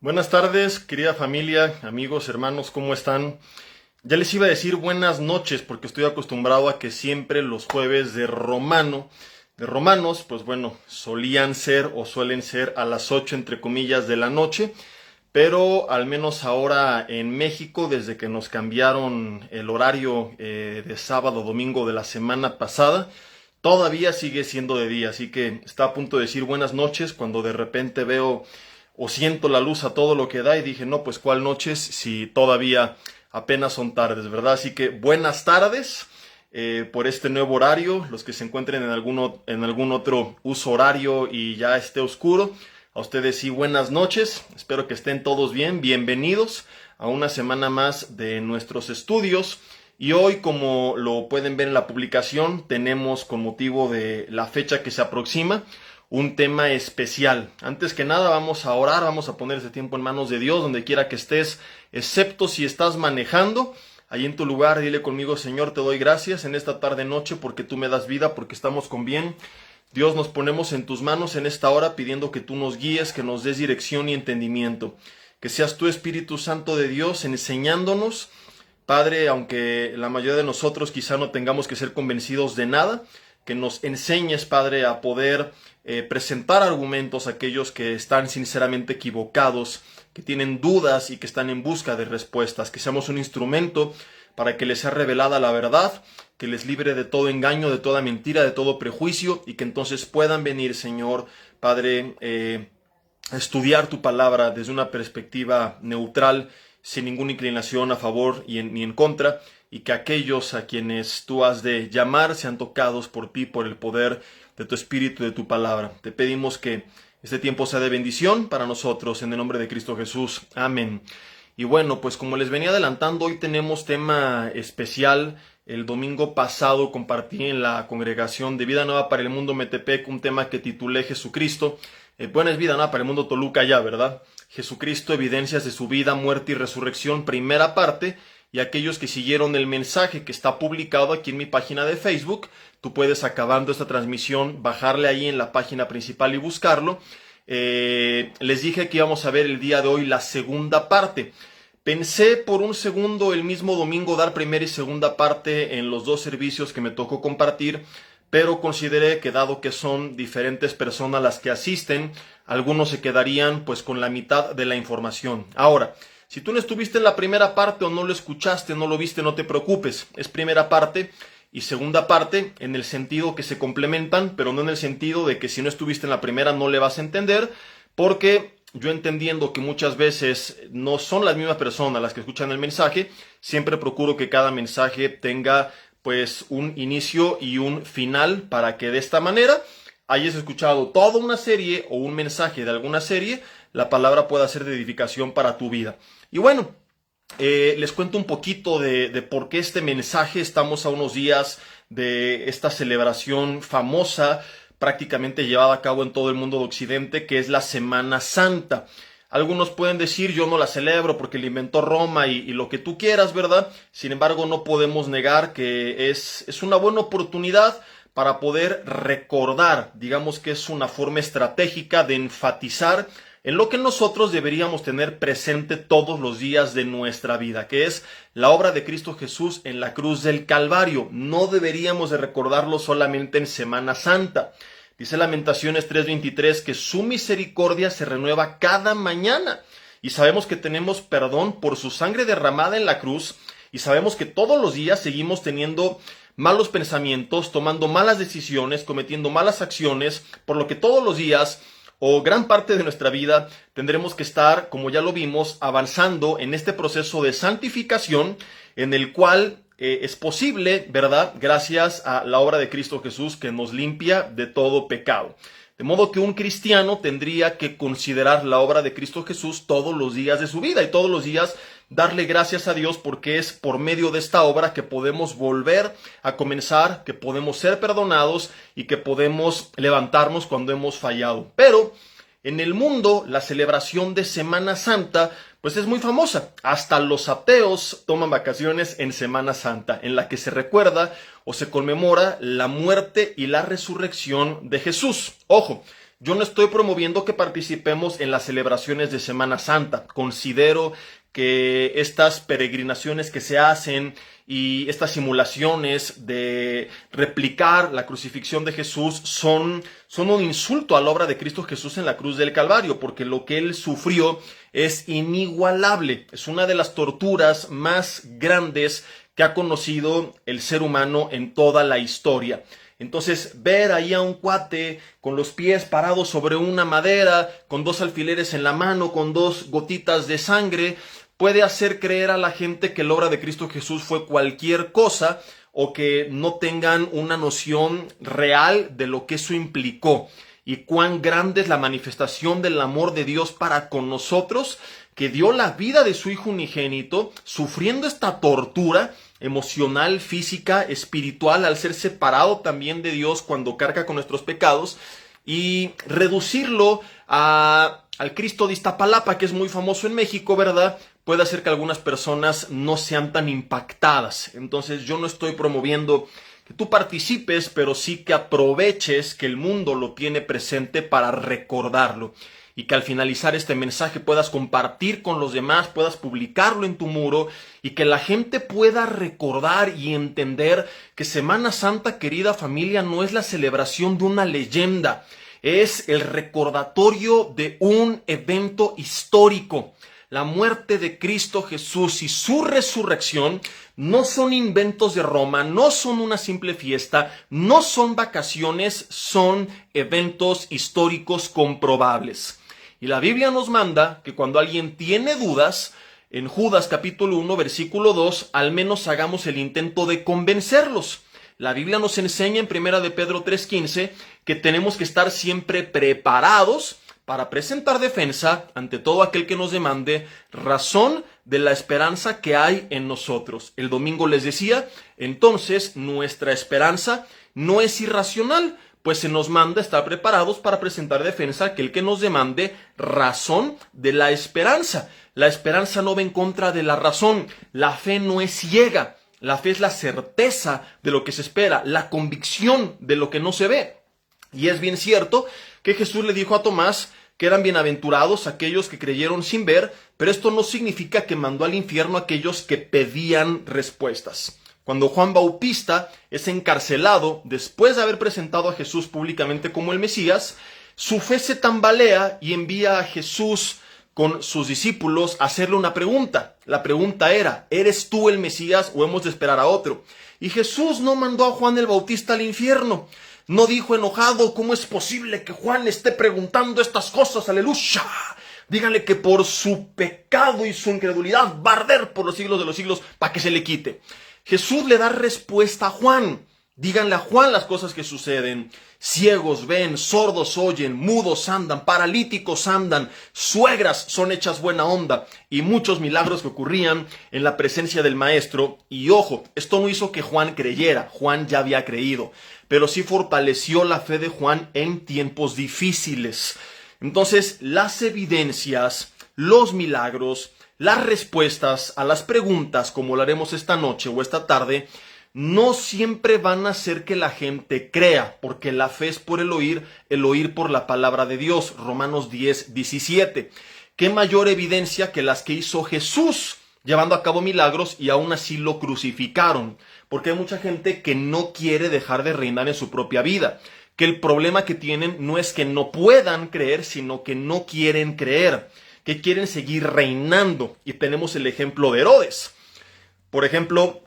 Buenas tardes, querida familia, amigos, hermanos, ¿cómo están? Ya les iba a decir buenas noches porque estoy acostumbrado a que siempre los jueves de romanos, pues bueno, solían ser o suelen ser a las 8 entre comillas de la noche, pero al menos ahora en México, desde que nos cambiaron el horario de sábado, domingo de la semana pasada, todavía sigue siendo de día, así que está a punto de decir buenas noches cuando de repente veo o siento la luz a todo lo que da y dije, no, pues cuál noches si todavía apenas son tardes, ¿verdad? Así que buenas tardes por este nuevo horario, los que se encuentren en algún otro uso horario y ya esté oscuro, a ustedes sí buenas noches, espero que estén todos bien, bienvenidos a una semana más de nuestros estudios. Y hoy, como lo pueden ver en la publicación, tenemos con motivo de la fecha que se aproxima, un tema especial. Antes que nada vamos a orar, vamos a poner ese tiempo en manos de Dios, donde quiera que estés, excepto si estás manejando. Ahí en tu lugar, dile conmigo: Señor, te doy gracias en esta tarde noche porque tú me das vida, porque estamos con bien. Dios, nos ponemos en tus manos en esta hora pidiendo que tú nos guíes, que nos des dirección y entendimiento. Que seas tú, Espíritu Santo de Dios, enseñándonos. Padre, aunque la mayoría de nosotros quizá no tengamos que ser convencidos de nada, que nos enseñes, Padre, a poder presentar argumentos a aquellos que están sinceramente equivocados, que tienen dudas y que están en busca de respuestas, que seamos un instrumento para que les sea revelada la verdad, que les libre de todo engaño, de toda mentira, de todo prejuicio, y que entonces puedan venir, Señor, Padre, a estudiar tu palabra desde una perspectiva neutral, sin ninguna inclinación a favor ni en contra, y que aquellos a quienes tú has de llamar sean tocados por ti, por el poder de tu Espíritu y de tu palabra. Te pedimos que este tiempo sea de bendición para nosotros, en el nombre de Cristo Jesús. Amén. Y bueno, pues como les venía adelantando, hoy tenemos tema especial. El domingo pasado compartí en la congregación de Vida Nueva para el Mundo Metepec un tema que titulé Jesucristo. Bueno, es Vida Nueva para el Mundo Toluca ya, ¿verdad? Jesucristo, evidencias de su vida, muerte y resurrección, primera parte. Y aquellos que siguieron el mensaje que está publicado aquí en mi página de Facebook, tú puedes, acabando esta transmisión, bajarle ahí en la página principal y buscarlo. Les dije que íbamos a ver el día de hoy la segunda parte. Pensé por un segundo el mismo domingo dar primera y segunda parte en los dos servicios que me tocó compartir, pero consideré que dado que son diferentes personas las que asisten, algunos se quedarían pues con la mitad de la información. Ahora, si tú no estuviste en la primera parte o no lo escuchaste, no lo viste, no te preocupes. Es primera parte y segunda parte en el sentido que se complementan, pero no en el sentido de que si no estuviste en la primera no le vas a entender, porque yo, entendiendo que muchas veces no son las mismas personas las que escuchan el mensaje, siempre procuro que cada mensaje tenga pues un inicio y un final, para que de esta manera hayas escuchado toda una serie o un mensaje de alguna serie, la palabra pueda ser de edificación para tu vida. Y bueno, les cuento un poquito de por qué este mensaje. Estamos a unos días de esta celebración famosa, prácticamente llevada a cabo en todo el mundo de Occidente, que es la Semana Santa. Algunos pueden decir, yo no la celebro porque la inventó Roma y lo que tú quieras, ¿verdad? Sin embargo, no podemos negar que es una buena oportunidad para poder recordar. Digamos que es una forma estratégica de enfatizar en lo que nosotros deberíamos tener presente todos los días de nuestra vida, que es la obra de Cristo Jesús en la cruz del Calvario. No deberíamos de recordarlo solamente en Semana Santa. Dice Lamentaciones 3:23 que su misericordia se renueva cada mañana. Y sabemos que tenemos perdón por su sangre derramada en la cruz. Y sabemos que todos los días seguimos teniendo malos pensamientos, tomando malas decisiones, cometiendo malas acciones, por lo que todos los días o gran parte de nuestra vida tendremos que estar, como ya lo vimos, avanzando en este proceso de santificación, en el cual es posible, ¿verdad?, gracias a la obra de Cristo Jesús, que nos limpia de todo pecado. De modo que un cristiano tendría que considerar la obra de Cristo Jesús todos los días de su vida y todos los días darle gracias a Dios, porque es por medio de esta obra que podemos volver a comenzar, que podemos ser perdonados y que podemos levantarnos cuando hemos fallado. Pero en el mundo, la celebración de Semana Santa pues es muy famosa. Hasta los ateos toman vacaciones en Semana Santa, en la que se recuerda o se conmemora la muerte y la resurrección de Jesús. Ojo, Yo no estoy promoviendo que participemos en las celebraciones de Semana Santa. Considero que estas peregrinaciones que se hacen y estas simulaciones de replicar la crucifixión de Jesús son un insulto a la obra de Cristo Jesús en la cruz del Calvario, porque lo que él sufrió es inigualable. Es una de las torturas más grandes que ha conocido el ser humano en toda la historia. Entonces, ver ahí a un cuate con los pies parados sobre una madera, con 2 alfileres en la mano, con 2 gotitas de sangre, puede hacer creer a la gente que la obra de Cristo Jesús fue cualquier cosa, o que no tengan una noción real de lo que eso implicó y cuán grande es la manifestación del amor de Dios para con nosotros, que dio la vida de su Hijo unigénito, sufriendo esta tortura emocional, física, espiritual, al ser separado también de Dios cuando carga con nuestros pecados, y reducirlo al Cristo de Iztapalapa, que es muy famoso en México, ¿verdad? Puede hacer que algunas personas no sean tan impactadas. Entonces yo no estoy promoviendo que tú participes, pero sí que aproveches que el mundo lo tiene presente para recordarlo. Y que al finalizar este mensaje puedas compartir con los demás, puedas publicarlo en tu muro y que la gente pueda recordar y entender que Semana Santa, querida familia, no es la celebración de una leyenda, es el recordatorio de un evento histórico. La muerte de Cristo Jesús y su resurrección no son inventos de Roma, no son una simple fiesta, no son vacaciones, son eventos históricos comprobables. Y la Biblia nos manda que cuando alguien tiene dudas, en Judas capítulo 1, versículo 2, al menos hagamos el intento de convencerlos. La Biblia nos enseña en 1 de Pedro 3:15 que tenemos que estar siempre preparados para presentar defensa ante todo aquel que nos demande razón de la esperanza que hay en nosotros. El domingo les decía, entonces nuestra esperanza no es irracional, pues se nos manda estar preparados para presentar defensa a aquel que nos demande razón de la esperanza. La esperanza no va en contra de la razón. La fe no es ciega. La fe es la certeza de lo que se espera, la convicción de lo que no se ve. Y es bien cierto que Jesús le dijo a Tomás que eran bienaventurados aquellos que creyeron sin ver, pero esto no significa que mandó al infierno a aquellos que pedían respuestas. Cuando Juan Bautista es encarcelado después de haber presentado a Jesús públicamente como el Mesías, su fe se tambalea y envía a Jesús con sus discípulos a hacerle una pregunta. La pregunta era, ¿eres tú el Mesías o hemos de esperar a otro? Y Jesús no mandó a Juan el Bautista al infierno. No dijo enojado, ¿cómo es posible que Juan esté preguntando estas cosas? ¡Aleluya! Díganle que por su pecado y su incredulidad va a arder por los siglos de los siglos para que se le quite. Jesús le da respuesta a Juan. Díganle a Juan las cosas que suceden. Ciegos ven, sordos oyen, mudos andan, paralíticos andan, suegras son hechas buena onda, y muchos milagros que ocurrían en la presencia del Maestro. Y ojo, esto no hizo que Juan creyera, Juan ya había creído, pero sí fortaleció la fe de Juan en tiempos difíciles. Entonces, las evidencias, los milagros, las respuestas a las preguntas, como lo haremos esta noche o esta tarde, no siempre van a hacer que la gente crea, porque la fe es por el oír por la palabra de Dios. Romanos 10:17. ¿Qué mayor evidencia que las que hizo Jesús llevando a cabo milagros y aún así lo crucificaron? Porque hay mucha gente que no quiere dejar de reinar en su propia vida, que el problema que tienen no es que no puedan creer, sino que no quieren creer, que quieren seguir reinando. Y tenemos el ejemplo de Herodes. Por ejemplo,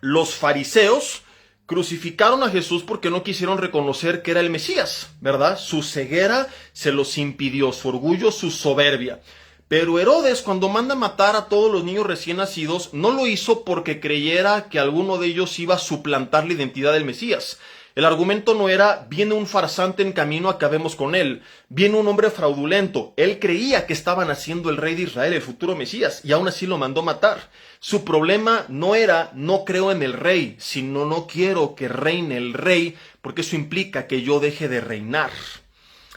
los fariseos crucificaron a Jesús porque no quisieron reconocer que era el Mesías, ¿verdad? Su ceguera se los impidió, su orgullo, su soberbia. Pero Herodes, cuando manda matar a todos los niños recién nacidos, no lo hizo porque creyera que alguno de ellos iba a suplantar la identidad del Mesías. El argumento no era, viene un farsante en camino, acabemos con él. Viene un hombre fraudulento. Él creía que estaba naciendo el rey de Israel, el futuro Mesías, y aún así lo mandó matar. Su problema no era, no creo en el rey, sino no quiero que reine el rey, porque eso implica que yo deje de reinar.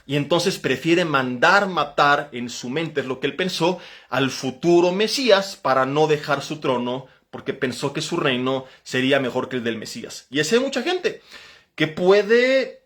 Y entonces prefiere mandar matar, en su mente es lo que él pensó, al futuro Mesías para no dejar su trono, porque pensó que su reino sería mejor que el del Mesías. Y así hay mucha gente que puede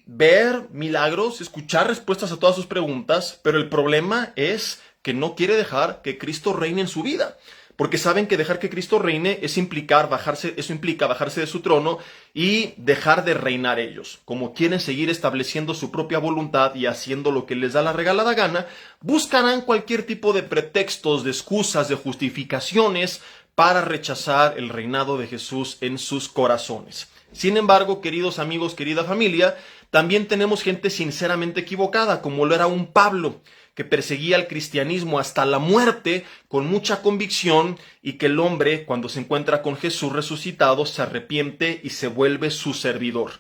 ver milagros, escuchar respuestas a todas sus preguntas, pero el problema es que no quiere dejar que Cristo reine en su vida. Porque saben que dejar que Cristo reine eso implica bajarse de su trono y dejar de reinar ellos. Como quieren seguir estableciendo su propia voluntad y haciendo lo que les da la regalada gana, buscarán cualquier tipo de pretextos, de excusas, de justificaciones para rechazar el reinado de Jesús en sus corazones. Sin embargo, queridos amigos, querida familia, también tenemos gente sinceramente equivocada, como lo era un Pablo, que perseguía el cristianismo hasta la muerte con mucha convicción, y que el hombre, cuando se encuentra con Jesús resucitado, se arrepiente y se vuelve su servidor.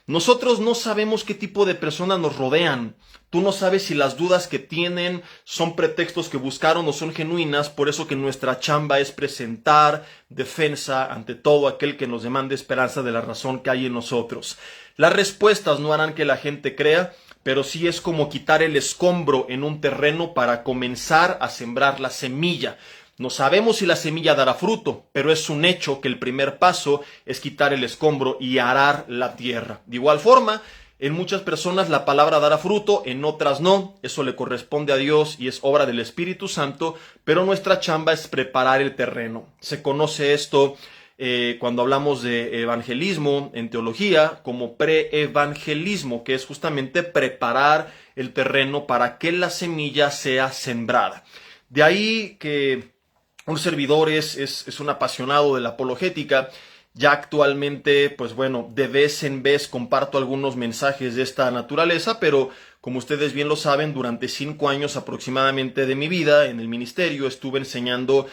Nosotros no sabemos qué tipo de personas nos rodean. Tú no sabes si las dudas que tienen son pretextos que buscaron o son genuinas, por eso que nuestra chamba es presentar defensa ante todo aquel que nos demande esperanza de la razón que hay en nosotros. Las respuestas no harán que la gente crea, pero sí es como quitar el escombro en un terreno para comenzar a sembrar la semilla. No sabemos si la semilla dará fruto, pero es un hecho que el primer paso es quitar el escombro y arar la tierra. De igual forma, en muchas personas la palabra dará fruto, en otras no. Eso le corresponde a Dios y es obra del Espíritu Santo, pero nuestra chamba es preparar el terreno. Se conoce esto cuando hablamos de evangelismo en teología como preevangelismo, que es justamente preparar el terreno para que la semilla sea sembrada. De ahí que un servidor es un apasionado de la apologética. Ya actualmente, pues bueno, de vez en vez comparto algunos mensajes de esta naturaleza, pero como ustedes bien lo saben, durante 5 años aproximadamente de mi vida en el ministerio estuve enseñando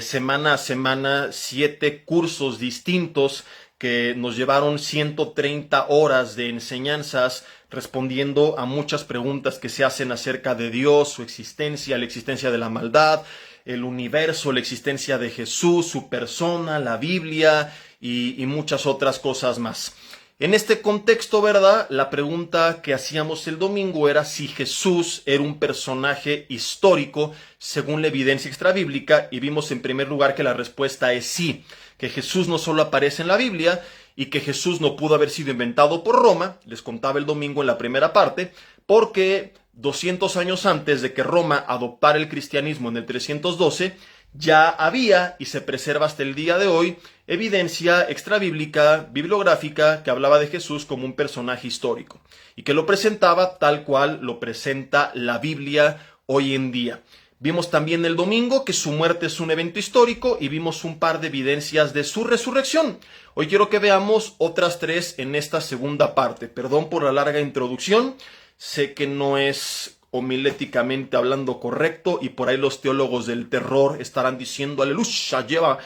semana a semana 7 cursos distintos que nos llevaron 130 horas de enseñanzas, respondiendo a muchas preguntas que se hacen acerca de Dios, su existencia, la existencia de la maldad, el universo, la existencia de Jesús, su persona, la Biblia y muchas otras cosas más. En este contexto, ¿verdad? La pregunta que hacíamos el domingo era si Jesús era un personaje histórico según la evidencia extrabíblica, y vimos en primer lugar que la respuesta es sí, que Jesús no solo aparece en la Biblia y que Jesús no pudo haber sido inventado por Roma. Les contaba el domingo en la primera parte, porque 200 años antes de que Roma adoptara el cristianismo en el 312, ya había, y se preserva hasta el día de hoy, evidencia extrabíblica, bibliográfica, que hablaba de Jesús como un personaje histórico y que lo presentaba tal cual lo presenta la Biblia hoy en día. Vimos también el domingo que su muerte es un evento histórico y vimos un par de evidencias de su resurrección. Hoy quiero que veamos otras 3 en esta segunda parte. Perdón por la larga introducción, sé que no es homiléticamente hablando correcto y por ahí los teólogos del terror estarán diciendo aleluya, lleva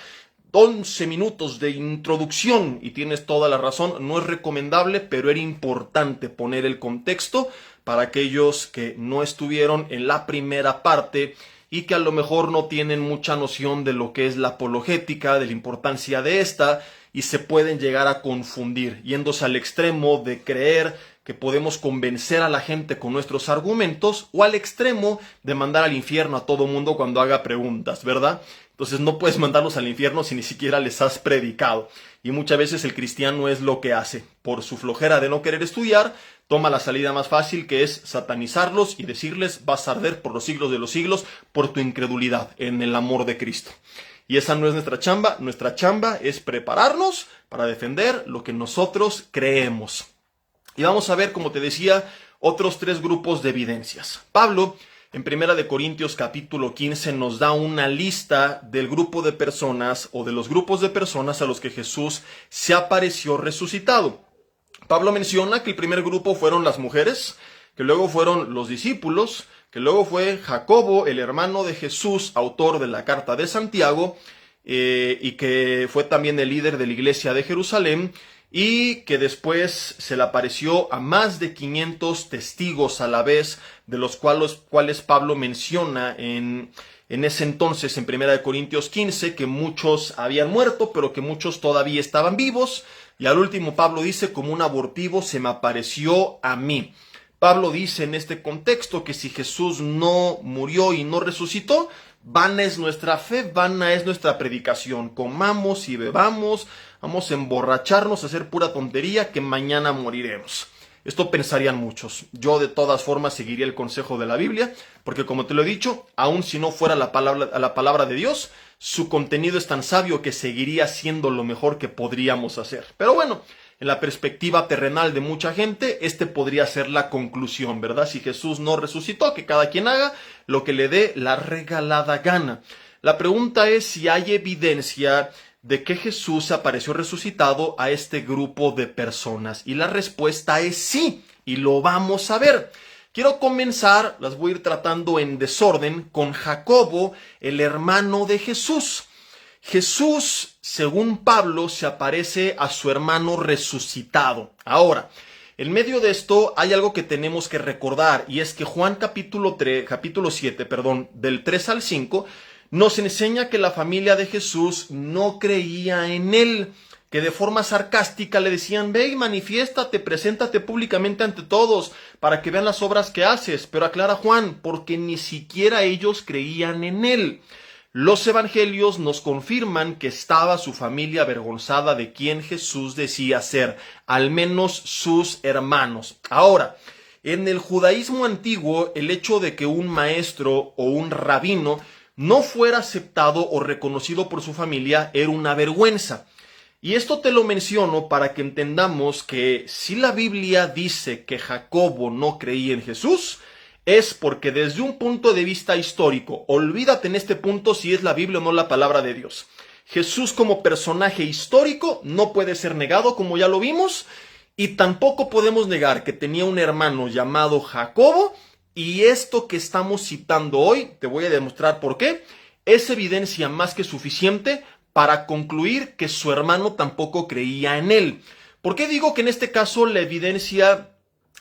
11 minutos de introducción, y tienes toda la razón. No es recomendable, pero era importante poner el contexto para aquellos que no estuvieron en la primera parte y que a lo mejor no tienen mucha noción de lo que es la apologética, de la importancia de esta, y se pueden llegar a confundir, yéndose al extremo de creer que podemos convencer a la gente con nuestros argumentos, o al extremo de mandar al infierno a todo mundo cuando haga preguntas, ¿verdad? Entonces no puedes mandarlos al infierno si ni siquiera les has predicado. Y muchas veces el cristiano es lo que hace. Por su flojera de no querer estudiar, toma la salida más fácil, que es satanizarlos y decirles: vas a arder por los siglos de los siglos por tu incredulidad en el amor de Cristo. Y esa no es nuestra chamba. Nuestra chamba es prepararnos para defender lo que nosotros creemos. Y vamos a ver, como te decía, otros 3 grupos de evidencias. Pablo, en 1 Corintios capítulo 15, nos da una lista del grupo de personas, o de los grupos de personas a los que Jesús se apareció resucitado. Pablo menciona que el primer grupo fueron las mujeres, que luego fueron los discípulos, que luego fue Jacobo, el hermano de Jesús, autor de la carta de Santiago, y que fue también el líder de la iglesia de Jerusalén, y que después se le apareció a más de 500 testigos a la vez, de los cuales Pablo menciona en ese entonces, en 1 Corintios 15, que muchos habían muerto, pero que muchos todavía estaban vivos. Y al último Pablo dice: como un abortivo se me apareció a mí. Pablo dice en este contexto que si Jesús no murió y no resucitó, vana es nuestra fe, vana es nuestra predicación. Comamos y bebamos, vamos a emborracharnos, a hacer pura tontería, que mañana moriremos. Esto pensarían muchos. Yo de todas formas seguiría el consejo de la Biblia, porque como te lo he dicho, aun si no fuera la palabra de Dios, su contenido es tan sabio que seguiría siendo lo mejor que podríamos hacer. Pero bueno, en la perspectiva terrenal de mucha gente, este podría ser la conclusión, ¿verdad? Si Jesús no resucitó, que cada quien haga lo que le dé la regalada gana. La pregunta es si hay evidencia de que Jesús apareció resucitado a este grupo de personas. Y la respuesta es sí, y lo vamos a ver. Quiero comenzar, las voy a ir tratando en desorden, con Jacobo, el hermano de Jesús. Jesús, según Pablo, se aparece a su hermano resucitado. Ahora, en medio de esto hay algo que tenemos que recordar, y es que Juan capítulo 7, del 3 al 5, nos enseña que la familia de Jesús no creía en él, que de forma sarcástica le decían, ve y manifiéstate, preséntate públicamente ante todos, para que vean las obras que haces. Pero aclara Juan, porque ni siquiera ellos creían en él. Los evangelios nos confirman que estaba su familia avergonzada de quien Jesús decía ser, al menos sus hermanos. Ahora, en el judaísmo antiguo, el hecho de que un maestro o un rabino no fuera aceptado o reconocido por su familia era una vergüenza. Y esto te lo menciono para que entendamos que si la Biblia dice que Jacobo no creía en Jesús, es porque desde un punto de vista histórico, olvídate en este punto si es la Biblia o no la palabra de Dios. Jesús como personaje histórico no puede ser negado, como ya lo vimos, y tampoco podemos negar que tenía un hermano llamado Jacobo, y esto que estamos citando hoy, te voy a demostrar por qué, es evidencia más que suficiente para concluir que su hermano tampoco creía en él. ¿Por qué digo que en este caso la evidencia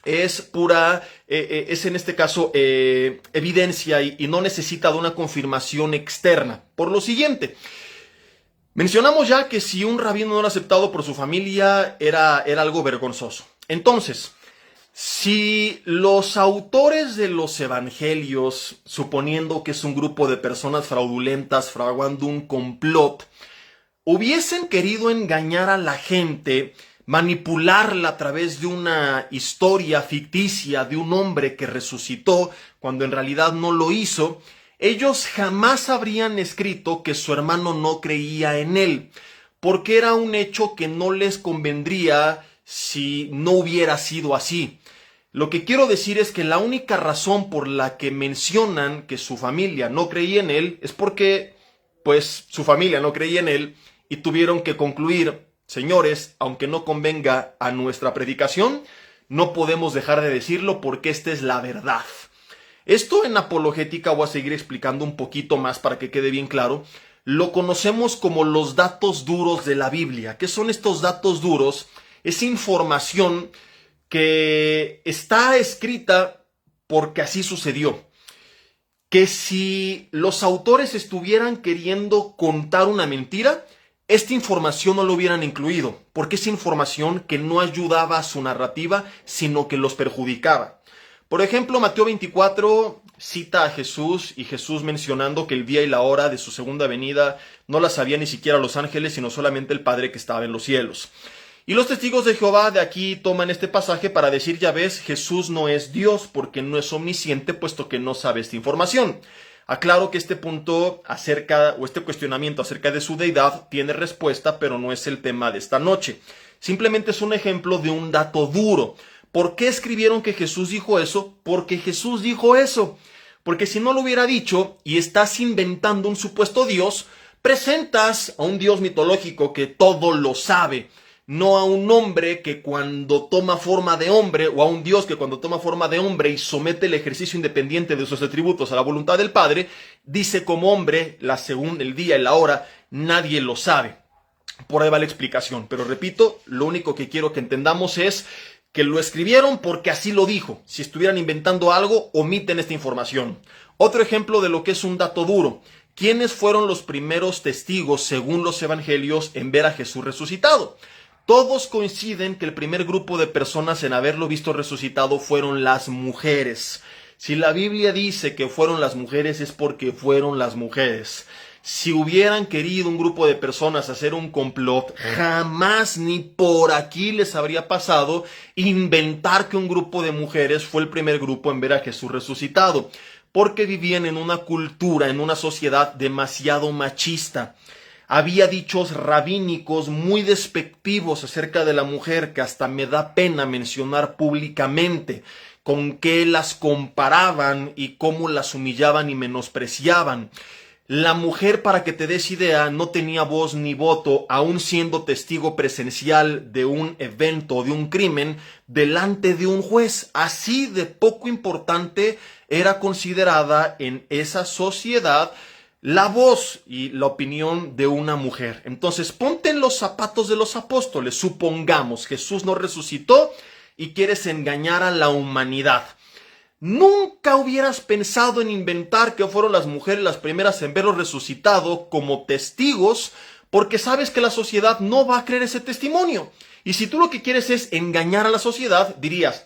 es pura, es en este caso evidencia y no necesita de una confirmación externa? Por lo siguiente, mencionamos ya que si un rabino no era aceptado por su familia era algo vergonzoso. Entonces, si los autores de los evangelios, suponiendo que es un grupo de personas fraudulentas fraguando un complot, hubiesen querido engañar a la gente, manipularla a través de una historia ficticia de un hombre que resucitó cuando en realidad no lo hizo, ellos jamás habrían escrito que su hermano no creía en él, porque era un hecho que no les convendría si no hubiera sido así. Lo que quiero decir es que la única razón por la que mencionan que su familia no creía en él es porque, pues, su familia no creía en él y tuvieron que concluir, señores, aunque no convenga a nuestra predicación, no podemos dejar de decirlo porque esta es la verdad. Esto en apologética voy a seguir explicando un poquito más para que quede bien claro. Lo conocemos como los datos duros de la Biblia. ¿Qué son estos datos duros? Es información que está escrita porque así sucedió. Que si los autores estuvieran queriendo contar una mentira, esta información no lo hubieran incluido, porque es información que no ayudaba a su narrativa, sino que los perjudicaba. Por ejemplo, Mateo 24 cita a Jesús y Jesús mencionando que el día y la hora de su segunda venida no la sabían ni siquiera los ángeles, sino solamente el Padre que estaba en los cielos. Y los testigos de Jehová de aquí toman este pasaje para decir, ya ves, Jesús no es Dios porque no es omnisciente, puesto que no sabe esta información. Aclaro que este punto este cuestionamiento acerca de su deidad tiene respuesta, pero no es el tema de esta noche. Simplemente es un ejemplo de un dato duro. ¿Por qué escribieron que Jesús dijo eso? Porque Jesús dijo eso. Porque si no lo hubiera dicho y estás inventando un supuesto Dios, presentas a un Dios mitológico que todo lo sabe. No a un hombre que cuando toma forma de hombre, o a un Dios que cuando toma forma de hombre y somete el ejercicio independiente de sus atributos a la voluntad del Padre, dice como hombre, según el día y la hora, nadie lo sabe. Por ahí va la explicación, pero repito, lo único que quiero que entendamos es que lo escribieron porque así lo dijo. Si estuvieran inventando algo, omiten esta información. Otro ejemplo de lo que es un dato duro. ¿Quiénes fueron los primeros testigos, según los evangelios, en ver a Jesús resucitado? Todos coinciden que el primer grupo de personas en haberlo visto resucitado fueron las mujeres. Si la Biblia dice que fueron las mujeres, es porque fueron las mujeres. Si hubieran querido un grupo de personas hacer un complot, jamás ni por aquí les habría pasado inventar que un grupo de mujeres fue el primer grupo en ver a Jesús resucitado, porque vivían en una cultura, en una sociedad demasiado machista. Había dichos rabínicos muy despectivos acerca de la mujer que hasta me da pena mencionar públicamente, con qué las comparaban y cómo las humillaban y menospreciaban. La mujer, para que te des idea, no tenía voz ni voto, aun siendo testigo presencial de un evento, de un crimen, delante de un juez. Así de poco importante era considerada en esa sociedad la voz y la opinión de una mujer. Entonces, ponte en los zapatos de los apóstoles. Supongamos, Jesús no resucitó y quieres engañar a la humanidad. Nunca hubieras pensado en inventar que fueron las mujeres las primeras en verlo resucitado como testigos, porque sabes que la sociedad no va a creer ese testimonio. Y si tú lo que quieres es engañar a la sociedad, dirías,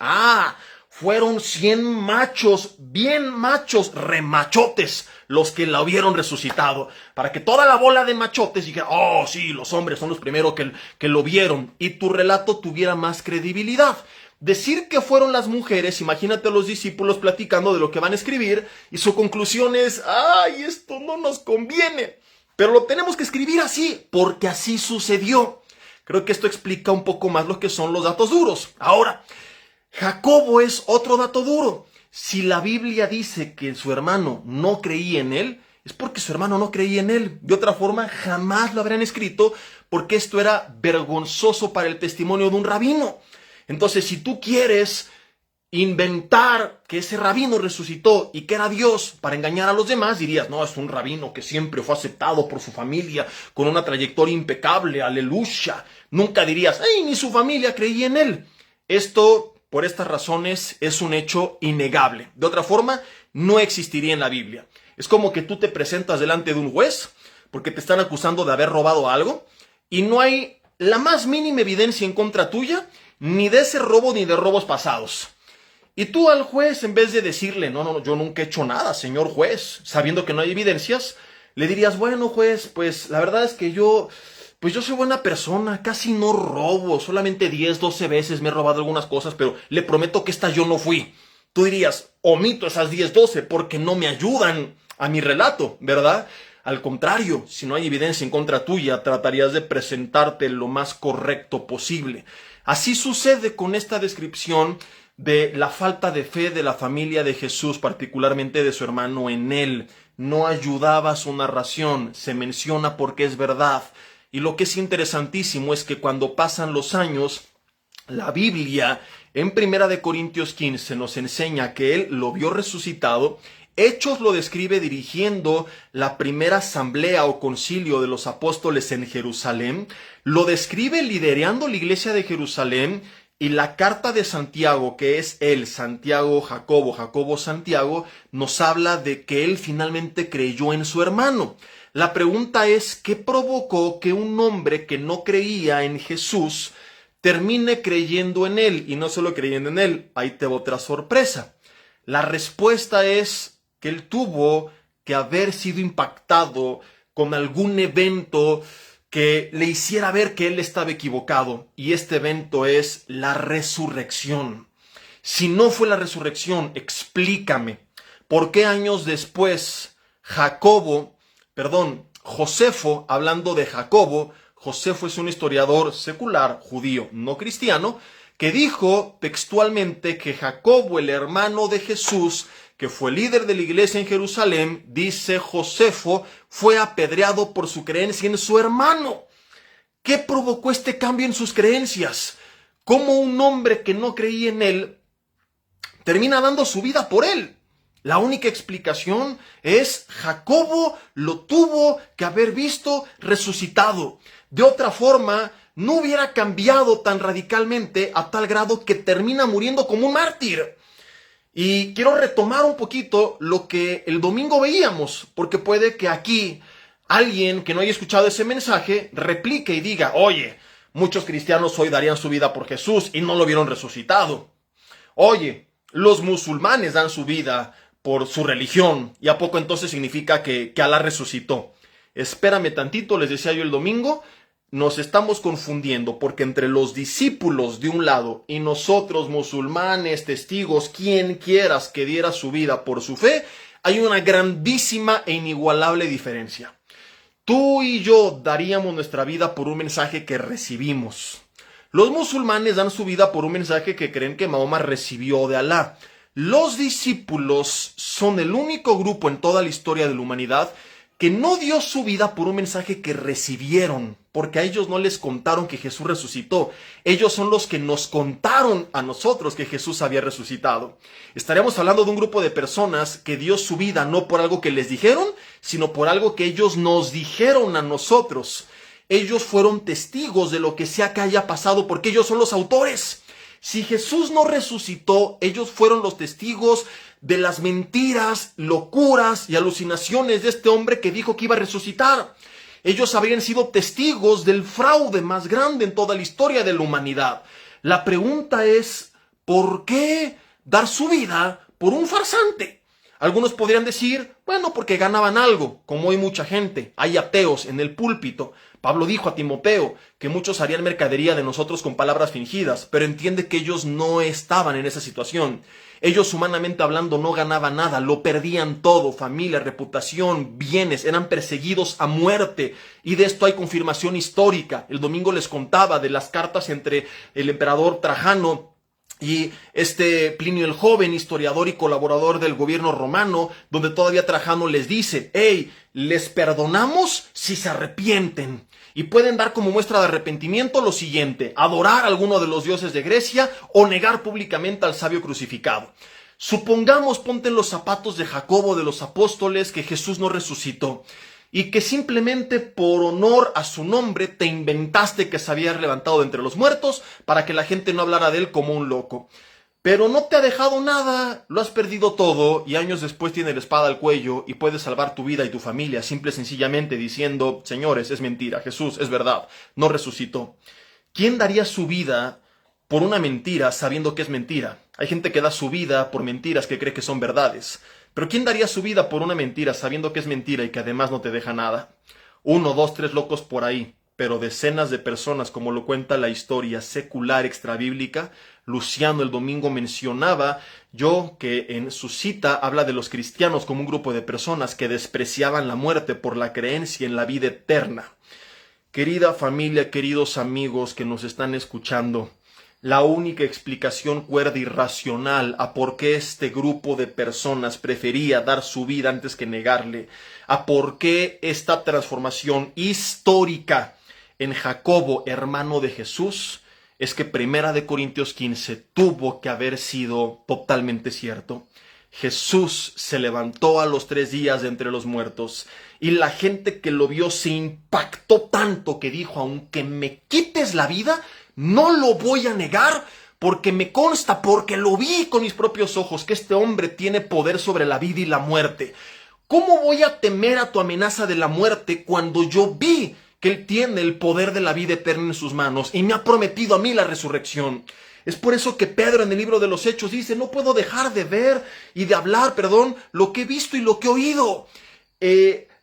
fueron 100 machos, bien machos, remachotes, los que la hubieron resucitado, para que toda la bola de machotes dijera, oh sí, los hombres son los primeros que lo vieron, y tu relato tuviera más credibilidad. Decir que fueron las mujeres, imagínate a los discípulos platicando de lo que van a escribir y su conclusión es, esto no nos conviene, pero lo tenemos que escribir así, porque así sucedió. Creo que esto explica un poco más lo que son los datos duros. Ahora, Jacobo es otro dato duro. Si la Biblia dice que su hermano no creía en él, es porque su hermano no creía en él. De otra forma, jamás lo habrían escrito, porque esto era vergonzoso para el testimonio de un rabino. Entonces, si tú quieres inventar que ese rabino resucitó y que era Dios para engañar a los demás, dirías, no, es un rabino que siempre fue aceptado por su familia, con una trayectoria impecable, aleluya. Nunca dirías, ni su familia creía en él. Esto, por estas razones, es un hecho innegable. De otra forma, no existiría en la Biblia. Es como que tú te presentas delante de un juez, porque te están acusando de haber robado algo, y no hay la más mínima evidencia en contra tuya, ni de ese robo ni de robos pasados. Y tú al juez, en vez de decirle, no, yo nunca he hecho nada, señor juez, sabiendo que no hay evidencias, le dirías, bueno juez, pues la verdad es que yo soy buena persona, casi no robo, solamente 10, 12 veces me he robado algunas cosas, pero le prometo que esta yo no fui. Tú dirías, omito esas 10, 12 porque no me ayudan a mi relato, ¿verdad? Al contrario, si no hay evidencia en contra tuya, tratarías de presentarte lo más correcto posible. Así sucede con esta descripción de la falta de fe de la familia de Jesús, particularmente de su hermano en él. No ayudaba a su narración, se menciona porque es verdad. Y lo que es interesantísimo es que cuando pasan los años, la Biblia en 1 Corintios 15 nos enseña que él lo vio resucitado. Hechos lo describe dirigiendo la primera asamblea o concilio de los apóstoles en Jerusalén, lo describe liderando la iglesia de Jerusalén, y la carta de Santiago, que es él, Santiago, Jacobo, Jacobo, Santiago, nos habla de que él finalmente creyó en su hermano. La pregunta es, ¿qué provocó que un hombre que no creía en Jesús termine creyendo en él? Y no solo creyendo en él, ahí te va otra sorpresa. La respuesta es que él tuvo que haber sido impactado con algún evento que le hiciera ver que él estaba equivocado. Y este evento es la resurrección. Si no fue la resurrección, explícame, ¿por qué años después Josefo, hablando de Jacobo, Josefo es un historiador secular, judío, no cristiano, que dijo textualmente que Jacobo, el hermano de Jesús, que fue líder de la iglesia en Jerusalén, dice Josefo, fue apedreado por su creencia en su hermano. ¿Qué provocó este cambio en sus creencias? ¿Cómo un hombre que no creía en él termina dando su vida por él? La única explicación es Jacobo lo tuvo que haber visto resucitado. De otra forma, no hubiera cambiado tan radicalmente a tal grado que termina muriendo como un mártir. Y quiero retomar un poquito lo que el domingo veíamos, porque puede que aquí alguien que no haya escuchado ese mensaje replique y diga, oye, muchos cristianos hoy darían su vida por Jesús y no lo vieron resucitado. Oye, los musulmanes dan su vida por su religión, ¿y a poco entonces significa que Alá resucitó? Espérame tantito, les decía yo el domingo, nos estamos confundiendo porque entre los discípulos de un lado y nosotros musulmanes, testigos, quien quieras que diera su vida por su fe, hay una grandísima e inigualable diferencia. Tú y yo daríamos nuestra vida por un mensaje que recibimos. Los musulmanes dan su vida por un mensaje que creen que Mahoma recibió de Alá. Los discípulos son el único grupo en toda la historia de la humanidad que no dio su vida por un mensaje que recibieron, porque a ellos no les contaron que Jesús resucitó. Ellos son los que nos contaron a nosotros que Jesús había resucitado. Estaríamos hablando de un grupo de personas que dio su vida no por algo que les dijeron, sino por algo que ellos nos dijeron a nosotros. Ellos fueron testigos de lo que sea que haya pasado, porque ellos son los autores. Si Jesús no resucitó, ellos fueron los testigos de las mentiras, locuras y alucinaciones de este hombre que dijo que iba a resucitar. Ellos habrían sido testigos del fraude más grande en toda la historia de la humanidad. La pregunta es, ¿por qué dar su vida por un farsante? Algunos podrían decir, bueno, porque ganaban algo, como hay mucha gente, hay ateos en el púlpito. Pablo dijo a Timoteo que muchos harían mercadería de nosotros con palabras fingidas, pero entiende que ellos no estaban en esa situación. Ellos, humanamente hablando, no ganaban nada, lo perdían todo, familia, reputación, bienes, eran perseguidos a muerte. Y de esto hay confirmación histórica. El domingo les contaba de las cartas entre el emperador Trajano y Plinio el Joven, historiador y colaborador del gobierno romano, donde todavía Trajano les dice, hey, les perdonamos si se arrepienten. Y pueden dar como muestra de arrepentimiento lo siguiente: adorar a alguno de los dioses de Grecia o negar públicamente al sabio crucificado. Supongamos, ponte en los zapatos de Jacobo, de los apóstoles, que Jesús no resucitó y que simplemente por honor a su nombre te inventaste que se había levantado de entre los muertos para que la gente no hablara de él como un loco. Pero no te ha dejado nada, lo has perdido todo y años después tiene la espada al cuello y puedes salvar tu vida y tu familia simple y sencillamente diciendo, señores, es mentira, Jesús es verdad, no resucitó. ¿Quién daría su vida por una mentira sabiendo que es mentira? Hay gente que da su vida por mentiras que cree que son verdades. Pero ¿quién daría su vida por una mentira sabiendo que es mentira y que además no te deja nada? 1, 2, 3 locos por ahí, pero decenas de personas, como lo cuenta la historia secular extrabíblica. Luciano el domingo mencionaba que en su cita habla de los cristianos como un grupo de personas que despreciaban la muerte por la creencia en la vida eterna. Querida familia, queridos amigos que nos están escuchando, la única explicación cuerda y racional a por qué este grupo de personas prefería dar su vida antes que negarle, a por qué esta transformación histórica en Jacobo, hermano de Jesús, es que 1 Corintios 15 tuvo que haber sido totalmente cierto. Jesús se levantó a los 3 días de entre los muertos y la gente que lo vio se impactó tanto que dijo, aunque me quites la vida, no lo voy a negar porque me consta, porque lo vi con mis propios ojos, que este hombre tiene poder sobre la vida y la muerte. ¿Cómo voy a temer a tu amenaza de la muerte cuando yo vi que Él tiene el poder de la vida eterna en sus manos y me ha prometido a mí la resurrección? Es por eso que Pedro en el libro de los Hechos dice, no puedo dejar de ver y de hablar, lo que he visto y lo que he oído.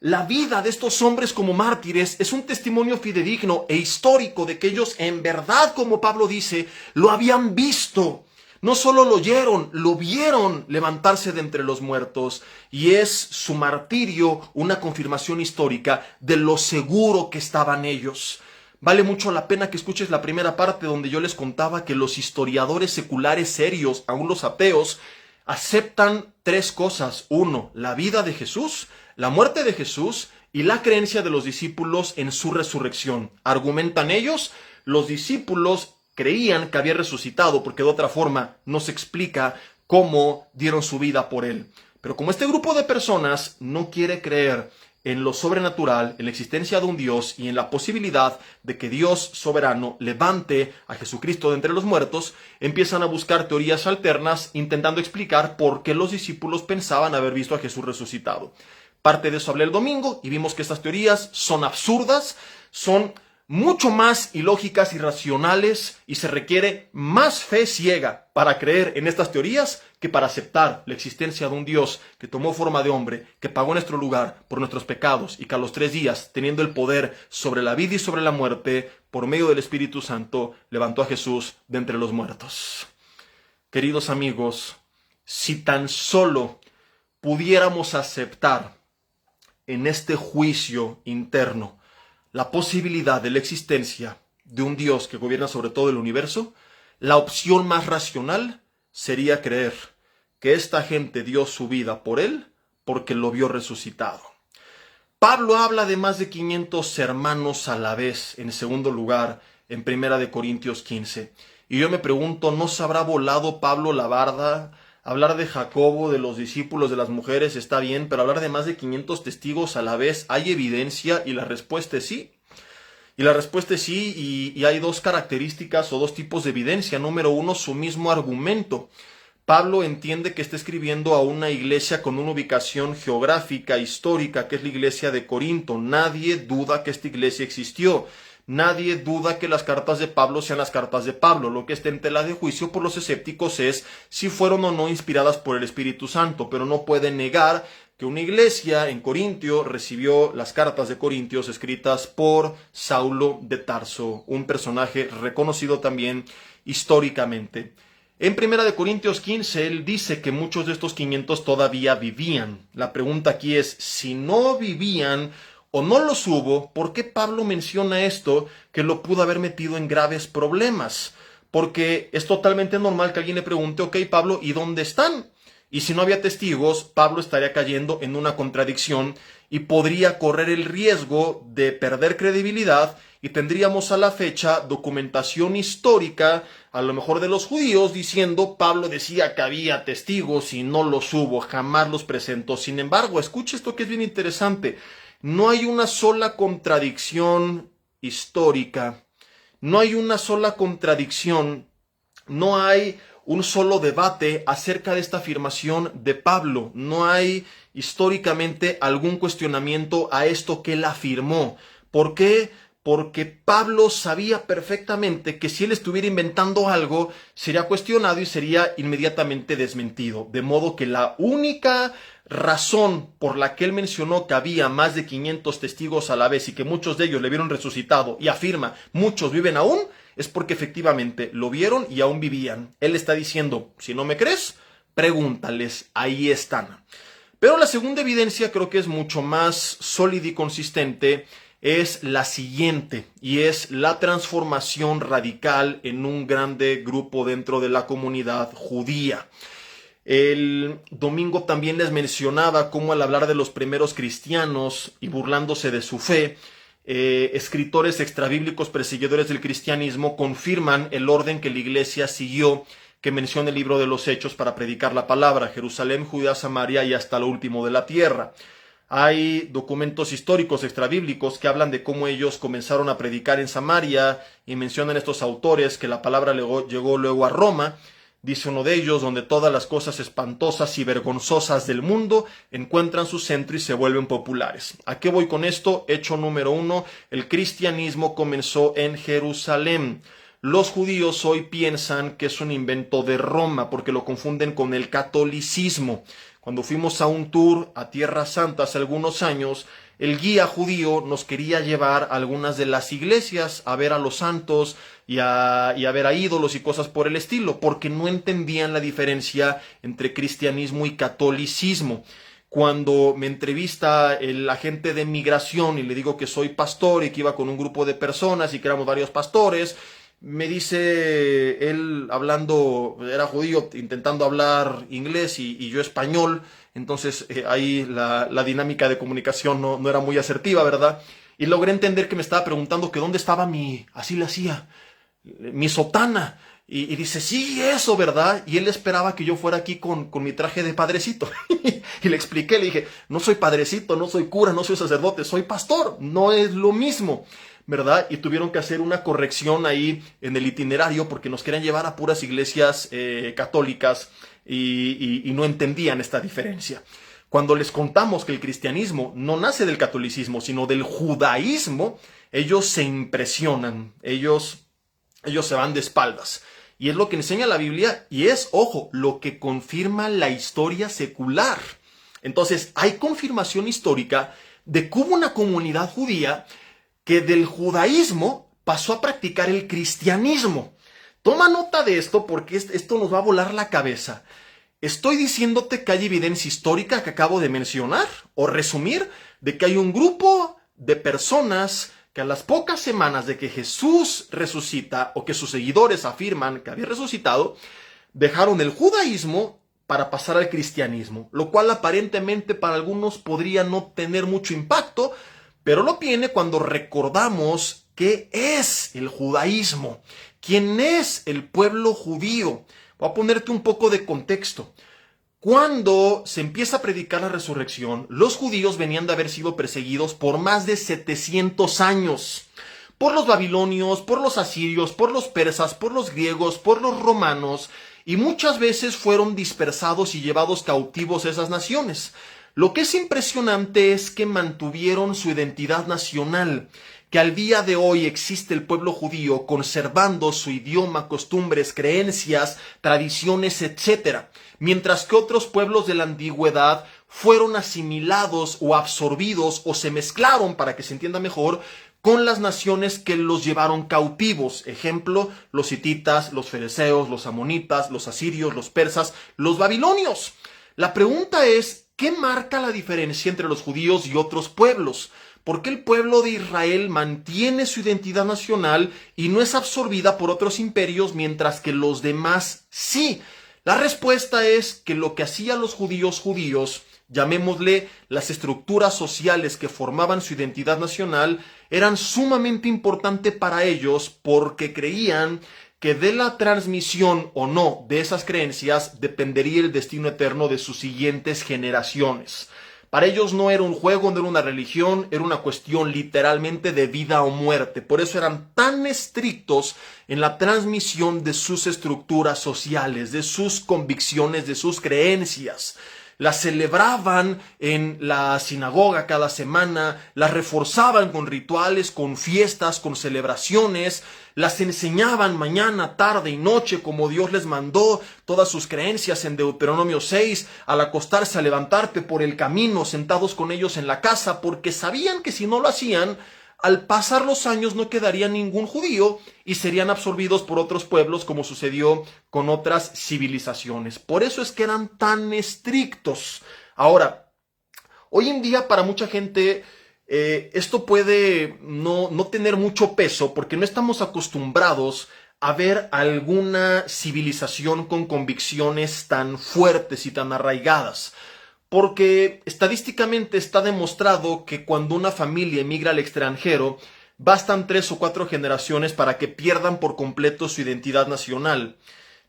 La vida de estos hombres como mártires es un testimonio fidedigno e histórico de que ellos en verdad, como Pablo dice, lo habían visto. No solo lo oyeron, lo vieron levantarse de entre los muertos. Y es su martirio una confirmación histórica de lo seguro que estaban ellos. Vale mucho la pena que escuches la primera parte donde yo les contaba que los historiadores seculares serios, aún los ateos, aceptan 3 cosas. 1, la vida de Jesús, la muerte de Jesús y la creencia de los discípulos en su resurrección. Argumentan ellos, los discípulos creían que había resucitado porque de otra forma no se explica cómo dieron su vida por él. Pero como este grupo de personas no quiere creer en lo sobrenatural, en la existencia de un Dios y en la posibilidad de que Dios soberano levante a Jesucristo de entre los muertos, empiezan a buscar teorías alternas intentando explicar por qué los discípulos pensaban haber visto a Jesús resucitado. Parte de eso hablé el domingo y vimos que estas teorías son absurdas, son mucho más ilógicas y racionales, y se requiere más fe ciega para creer en estas teorías que para aceptar la existencia de un Dios que tomó forma de hombre, que pagó nuestro lugar por nuestros pecados y que a los 3 días, teniendo el poder sobre la vida y sobre la muerte, por medio del Espíritu Santo, levantó a Jesús de entre los muertos. Queridos amigos, si tan solo pudiéramos aceptar en este juicio interno la posibilidad de la existencia de un Dios que gobierna sobre todo el universo, la opción más racional sería creer que esta gente dio su vida por él porque lo vio resucitado. Pablo habla de más de 500 hermanos a la vez, en segundo lugar, en 1 Corintios 15. Y yo me pregunto, ¿no se habrá volado Pablo la barda? Hablar de Jacobo, de los discípulos, de las mujeres, está bien, pero hablar de más de 500 testigos a la vez, ¿hay evidencia? Y la respuesta es sí. Y la respuesta es sí, y hay 2 características o 2 tipos de evidencia. Número 1, su mismo argumento. Pablo entiende que está escribiendo a una iglesia con una ubicación geográfica, histórica, que es la iglesia de Corinto. Nadie duda que esta iglesia existió. Nadie duda que las cartas de Pablo sean las cartas de Pablo. Lo que está en tela de juicio por los escépticos es si fueron o no inspiradas por el Espíritu Santo, pero no pueden negar que una iglesia en Corintio recibió las cartas de Corintios escritas por Saulo de Tarso, un personaje reconocido también históricamente. En 1 Corintios 15, él dice que muchos de estos 500 todavía vivían. La pregunta aquí es, si no vivían o no los hubo, ¿por qué Pablo menciona esto que lo pudo haber metido en graves problemas? Porque es totalmente normal que alguien le pregunte, ok, Pablo, ¿y dónde están? Y si no había testigos, Pablo estaría cayendo en una contradicción y podría correr el riesgo de perder credibilidad, y tendríamos a la fecha documentación histórica, a lo mejor de los judíos, diciendo Pablo decía que había testigos y no los hubo, jamás los presentó. Sin embargo, escuche esto que es bien interesante, no hay una sola contradicción histórica, no hay una sola contradicción, no hay un solo debate acerca de esta afirmación de Pablo. No hay históricamente algún cuestionamiento a esto que él afirmó. ¿Por qué? Porque Pablo sabía perfectamente que si él estuviera inventando algo, sería cuestionado y sería inmediatamente desmentido. De modo que la única razón por la que él mencionó que había más de 500 testigos a la vez y que muchos de ellos le vieron resucitado y afirma, muchos viven aún, es porque efectivamente lo vieron y aún vivían. Él está diciendo, si no me crees, pregúntales, ahí están. Pero la segunda evidencia creo que es mucho más sólida y consistente, es la siguiente, y es la transformación radical en un grande grupo dentro de la comunidad judía. El domingo también les mencionaba cómo al hablar de los primeros cristianos y burlándose de su fe, escritores extrabíblicos perseguidores del cristianismo confirman el orden que la iglesia siguió, que menciona el libro de los Hechos para predicar la palabra, Jerusalén, Judea, Samaria y hasta lo último de la tierra. Hay documentos históricos extrabíblicos que hablan de cómo ellos comenzaron a predicar en Samaria y mencionan estos autores que la palabra llegó luego a Roma. Dice uno de ellos, donde todas las cosas espantosas y vergonzosas del mundo encuentran su centro y se vuelven populares. ¿A qué voy con esto? Hecho número 1, el cristianismo comenzó en Jerusalén. Los judíos hoy piensan que es un invento de Roma porque lo confunden con el catolicismo. Cuando fuimos a un tour a Tierra Santa hace algunos años, el guía judío nos quería llevar a algunas de las iglesias a ver a los santos y a ver a ídolos y cosas por el estilo, porque no entendían la diferencia entre cristianismo y catolicismo. Cuando me entrevista el agente de migración y le digo que soy pastor y que iba con un grupo de personas y que éramos varios pastores, me dice él hablando, era judío, intentando hablar inglés y yo español, entonces ahí la dinámica de comunicación no era muy asertiva, ¿verdad? Y logré entender que me estaba preguntando que dónde estaba así le hacía, mi sotana. Y dice, sí, eso, ¿verdad? Y él esperaba que yo fuera aquí con mi traje de padrecito. Y le expliqué, le dije, no soy padrecito, no soy cura, no soy sacerdote, soy pastor, no es lo mismo, ¿verdad? Y tuvieron que hacer una corrección ahí en el itinerario porque nos querían llevar a puras iglesias católicas y no entendían esta diferencia. Cuando les contamos que el cristianismo no nace del catolicismo, sino del judaísmo, ellos se impresionan, ellos se van de espaldas. Y es lo que enseña la Biblia y es, ojo, lo que confirma la historia secular. Entonces, hay confirmación histórica de que hubo una comunidad judía que del judaísmo pasó a practicar el cristianismo. Toma nota de esto porque esto nos va a volar la cabeza. Estoy diciéndote que hay evidencia histórica que acabo de mencionar o resumir de que hay un grupo de personas que a las pocas semanas de que Jesús resucita o que sus seguidores afirman que había resucitado, dejaron el judaísmo para pasar al cristianismo, lo cual aparentemente para algunos podría no tener mucho impacto, pero lo tiene cuando recordamos qué es el judaísmo, quién es el pueblo judío. Voy a ponerte un poco de contexto. Cuando se empieza a predicar la resurrección, los judíos venían de haber sido perseguidos por más de 700 años. Por los babilonios, por los asirios, por los persas, por los griegos, por los romanos, y muchas veces fueron dispersados y llevados cautivos a esas naciones. Lo que es impresionante es que mantuvieron su identidad nacional, que al día de hoy existe el pueblo judío conservando su idioma, costumbres, creencias, tradiciones, etc. Mientras que otros pueblos de la antigüedad fueron asimilados o absorbidos o se mezclaron, para que se entienda mejor, con las naciones que los llevaron cautivos. Ejemplo, los hititas, los fereceos, los amonitas, los asirios, los persas, los babilonios. La pregunta es, ¿qué marca la diferencia entre los judíos y otros pueblos? ¿Por qué el pueblo de Israel mantiene su identidad nacional y no es absorbida por otros imperios mientras que los demás sí? La respuesta es que lo que hacían los judíos, llamémosle las estructuras sociales que formaban su identidad nacional, eran sumamente importantes para ellos porque creían que de la transmisión o no de esas creencias dependería el destino eterno de sus siguientes generaciones. Para ellos no era un juego, no era una religión, era una cuestión literalmente de vida o muerte. Por eso eran tan estrictos en la transmisión de sus estructuras sociales, de sus convicciones, de sus creencias. Las celebraban en la sinagoga cada semana, las reforzaban con rituales, con fiestas, con celebraciones, las enseñaban mañana, tarde y noche como Dios les mandó, todas sus creencias en Deuteronomio 6, al acostarse, a levantarte por el camino, sentados con ellos en la casa, porque sabían que si no lo hacían, al pasar los años no quedaría ningún judío y serían absorbidos por otros pueblos como sucedió con otras civilizaciones. Por eso es que eran tan estrictos. Ahora, hoy en día para mucha gente esto puede no tener mucho peso porque no estamos acostumbrados a ver alguna civilización con convicciones tan fuertes y tan arraigadas. Porque estadísticamente está demostrado que cuando una familia emigra al extranjero, bastan 3 o 4 generaciones para que pierdan por completo su identidad nacional.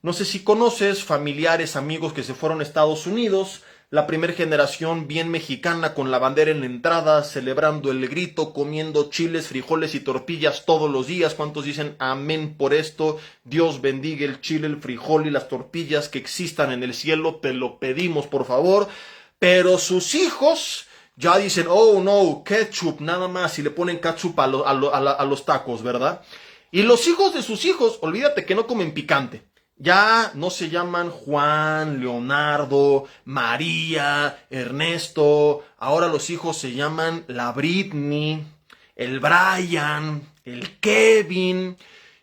No sé si conoces familiares, amigos que se fueron a Estados Unidos, la primera generación bien mexicana con la bandera en la entrada, celebrando el grito, comiendo chiles, frijoles y tortillas todos los días. ¿Cuántos dicen amén por esto? Dios bendiga el chile, el frijol y las tortillas que existan en el cielo, te lo pedimos por favor. Pero sus hijos ya dicen, oh no, ketchup nada más, y le ponen ketchup a los tacos, ¿verdad? Y los hijos de sus hijos, olvídate que no comen picante. Ya no se llaman Juan, Leonardo, María, Ernesto. Ahora los hijos se llaman la Britney, el Brian, el Kevin.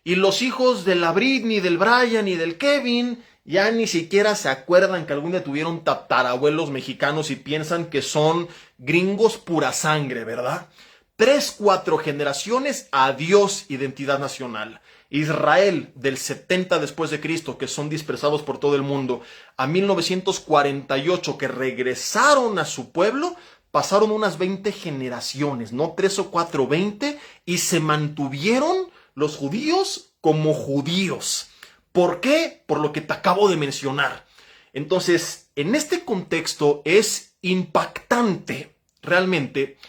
Y los hijos de la Britney, del Brian y del Kevin ya ni siquiera se acuerdan que algún día tuvieron tatarabuelos mexicanos y piensan que son gringos pura sangre, ¿verdad? 3, 4 generaciones, adiós identidad nacional. Israel del 70 después de Cristo, que son dispersados por todo el mundo, a 1948 que regresaron a su pueblo, pasaron unas 20 generaciones, no 3 o 4, 20, y se mantuvieron los judíos como judíos. ¿Por qué? Por lo que te acabo de mencionar. Entonces, en este contexto es impactante realmente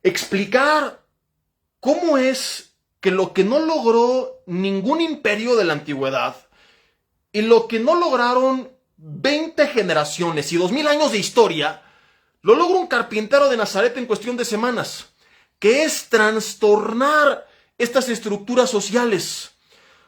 explicar cómo es que lo que no logró ningún imperio de la antigüedad y lo que no lograron 20 generaciones y 2000 años de historia Lo logra un carpintero de Nazaret en cuestión de semanas, que es trastornar estas estructuras sociales.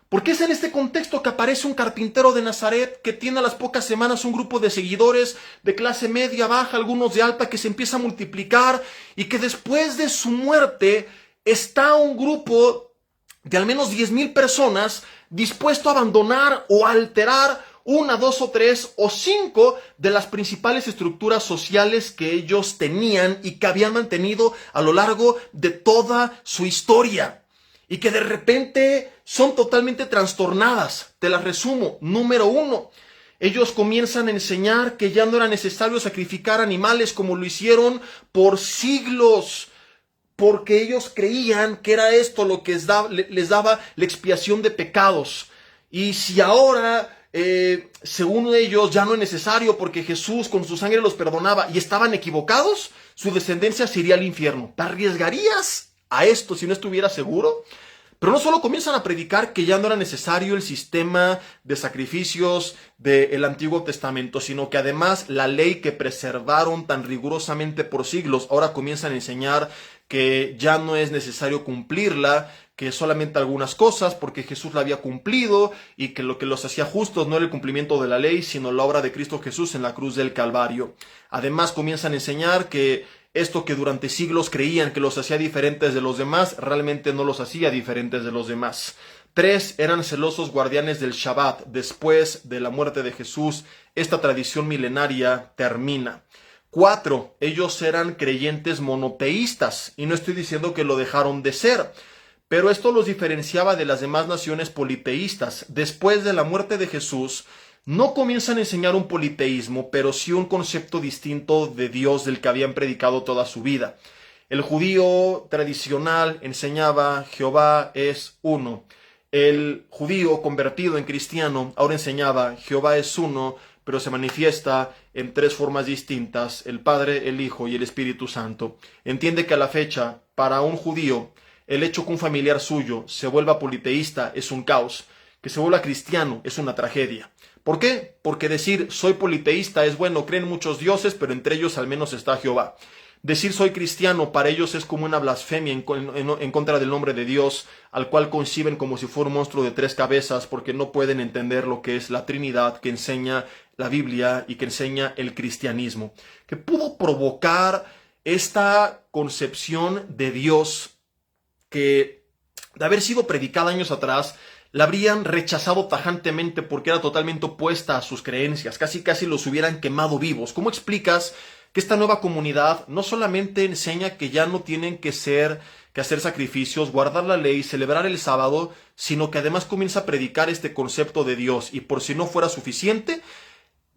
Porque es en este contexto que aparece un carpintero de Nazaret que tiene a las pocas semanas un grupo de seguidores de clase media, baja, algunos de alta, que se empieza a multiplicar, y que después de su muerte está un grupo de al menos 10,000 personas dispuesto a abandonar o a alterar una, dos o tres o cinco de las principales estructuras sociales que ellos tenían y que habían mantenido a lo largo de toda su historia. Y que de repente son totalmente trastornadas. Te las resumo. Número 1, ellos comienzan a enseñar que ya no era necesario sacrificar animales como lo hicieron por siglos, porque ellos creían que era esto lo que les daba la expiación de pecados. Y si ahora, según ellos, ya no es necesario porque Jesús con su sangre los perdonaba y estaban equivocados, su descendencia se iría al infierno. ¿Te arriesgarías a esto si no estuvieras seguro? Pero no solo comienzan a predicar que ya no era necesario el sistema de sacrificios del Antiguo Testamento, sino que además la ley que preservaron tan rigurosamente por siglos, ahora comienzan a enseñar que ya no es necesario cumplirla, que solamente algunas cosas, porque Jesús la había cumplido, y que lo que los hacía justos no era el cumplimiento de la ley, sino la obra de Cristo Jesús en la cruz del Calvario. Además comienzan a enseñar que esto que durante siglos creían que los hacía diferentes de los demás, realmente no los hacía diferentes de los demás. 3, eran celosos guardianes del Shabbat. Después de la muerte de Jesús, esta tradición milenaria termina. 4, ellos eran creyentes monoteístas, y no estoy diciendo que lo dejaron de ser, pero esto los diferenciaba de las demás naciones politeístas. Después de la muerte de Jesús, no comienzan a enseñar un politeísmo, pero sí un concepto distinto de Dios del que habían predicado toda su vida. El judío tradicional enseñaba Jehová es uno. El judío convertido en cristiano ahora enseñaba Jehová es uno, pero se manifiesta en 3 formas distintas: el Padre, el Hijo y el Espíritu Santo. Entiende que a la fecha, para un judío, el hecho que un familiar suyo se vuelva politeísta es un caos. Que se vuelva cristiano es una tragedia. ¿Por qué? Porque decir soy politeísta es bueno, creen muchos dioses, pero entre ellos al menos está Jehová. Decir soy cristiano para ellos es como una blasfemia en contra del nombre de Dios, al cual conciben como si fuera un monstruo de 3 cabezas, porque no pueden entender lo que es la Trinidad que enseña la Biblia y que enseña el cristianismo. Que pudo provocar esta concepción de Dios que, de haber sido predicada años atrás, la habrían rechazado tajantemente porque era totalmente opuesta a sus creencias, casi los hubieran quemado vivos. ¿Cómo explicas que esta nueva comunidad no solamente enseña que ya no tienen que hacer sacrificios, guardar la ley, celebrar el sábado, sino que además comienza a predicar este concepto de Dios? Y por si no fuera suficiente,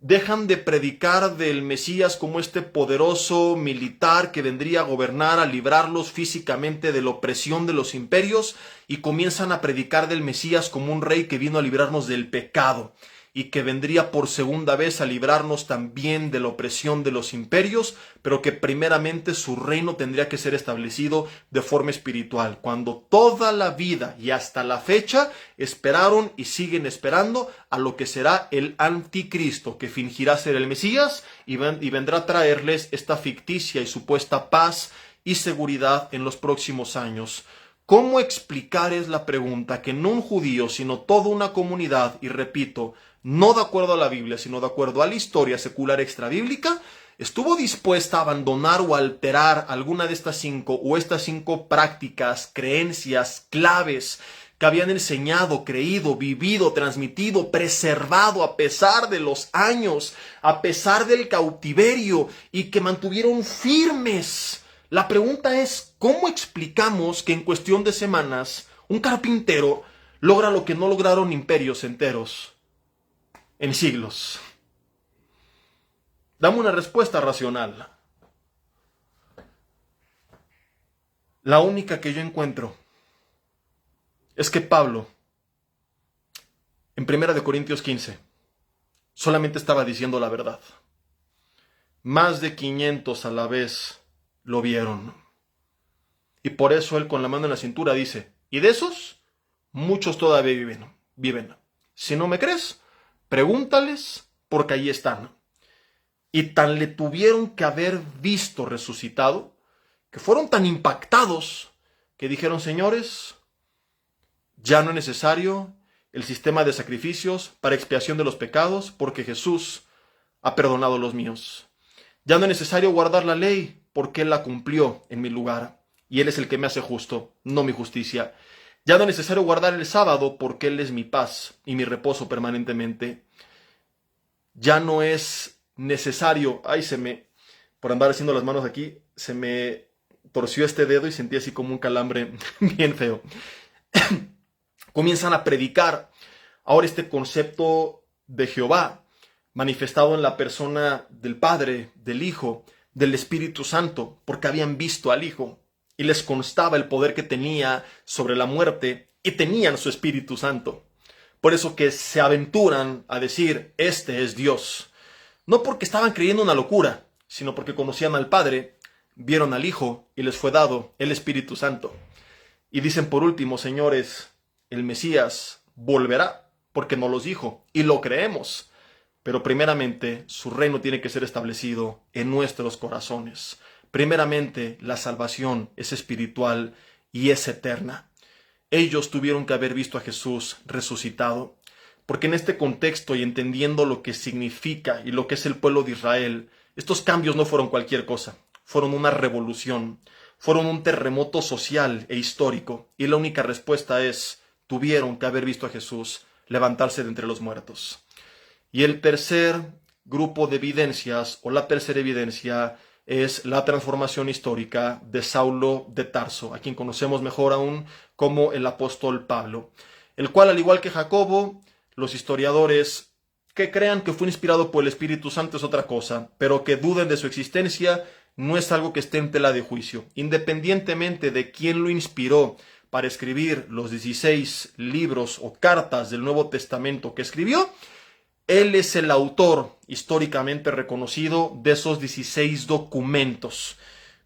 dejan de predicar del Mesías como este poderoso militar que vendría a gobernar, a librarlos físicamente de la opresión de los imperios, y comienzan a predicar del Mesías como un rey que vino a librarnos del pecado y que vendría por segunda vez a librarnos también de la opresión de los imperios, pero que primeramente su reino tendría que ser establecido de forma espiritual, cuando toda la vida y hasta la fecha esperaron y siguen esperando a lo que será el anticristo, que fingirá ser el Mesías y vendrá a traerles esta ficticia y supuesta paz y seguridad en los próximos años. ¿Cómo explicar, es la pregunta, que no un judío, sino toda una comunidad, y repito, no de acuerdo a la Biblia, sino de acuerdo a la historia secular extrabíblica, estuvo dispuesta a abandonar o alterar alguna de estas 5 prácticas, creencias, claves que habían enseñado, creído, vivido, transmitido, preservado a pesar de los años, a pesar del cautiverio, y que mantuvieron firmes? La pregunta es, ¿cómo explicamos que en cuestión de semanas un carpintero logra lo que no lograron imperios enteros en siglos? Dame una respuesta racional. La única que yo encuentro es que Pablo, en 1 Corintios 15, solamente estaba diciendo la verdad. Más de 500 a la vez lo vieron. Y por eso él, con la mano en la cintura, dice, y de esos, muchos todavía viven. Si no me crees, pregúntales, porque ahí están. y tan le tuvieron que haber visto resucitado, que fueron tan impactados que dijeron: señores, ya no es necesario el sistema de sacrificios para expiación de los pecados, porque Jesús ha perdonado los míos. Ya no es necesario guardar la ley, porque Él la cumplió en mi lugar, y Él es el que me hace justo, no mi justicia. Ya no es necesario guardar el sábado, porque Él es mi paz y mi reposo permanentemente. Ya no es necesario, por andar haciendo las manos aquí, se me torció este dedo y sentí así como un calambre bien feo. Comienzan a predicar ahora este concepto de Jehová, manifestado en la persona del Padre, del Hijo, del Espíritu Santo, porque habían visto al Hijo y les constaba el poder que tenía sobre la muerte y tenían su Espíritu Santo. Por eso que se aventuran a decir: este es Dios. No porque estaban creyendo una locura, sino porque conocían al Padre, vieron al Hijo y les fue dado el Espíritu Santo. Y dicen por último: señores, el Mesías volverá, porque nos los dijo, y lo creemos. Pero primeramente, su reino tiene que ser establecido en nuestros corazones. Primeramente, la salvación es espiritual y es eterna. Ellos tuvieron que haber visto a Jesús resucitado, porque en este contexto y entendiendo lo que significa y lo que es el pueblo de Israel, estos cambios no fueron cualquier cosa, fueron una revolución, fueron un terremoto social e histórico, y la única respuesta es: tuvieron que haber visto a Jesús levantarse de entre los muertos. Y el tercer grupo de evidencias, o la tercera evidencia, es la transformación histórica de Saulo de Tarso, a quien conocemos mejor aún como el apóstol Pablo, el cual, al igual que Jacobo, los historiadores que crean que fue inspirado por el Espíritu Santo es otra cosa, pero que duden de su existencia no es algo que esté en tela de juicio. Independientemente de quién lo inspiró para escribir los 16 libros o cartas del Nuevo Testamento que escribió, él es el autor históricamente reconocido de esos 16 documentos.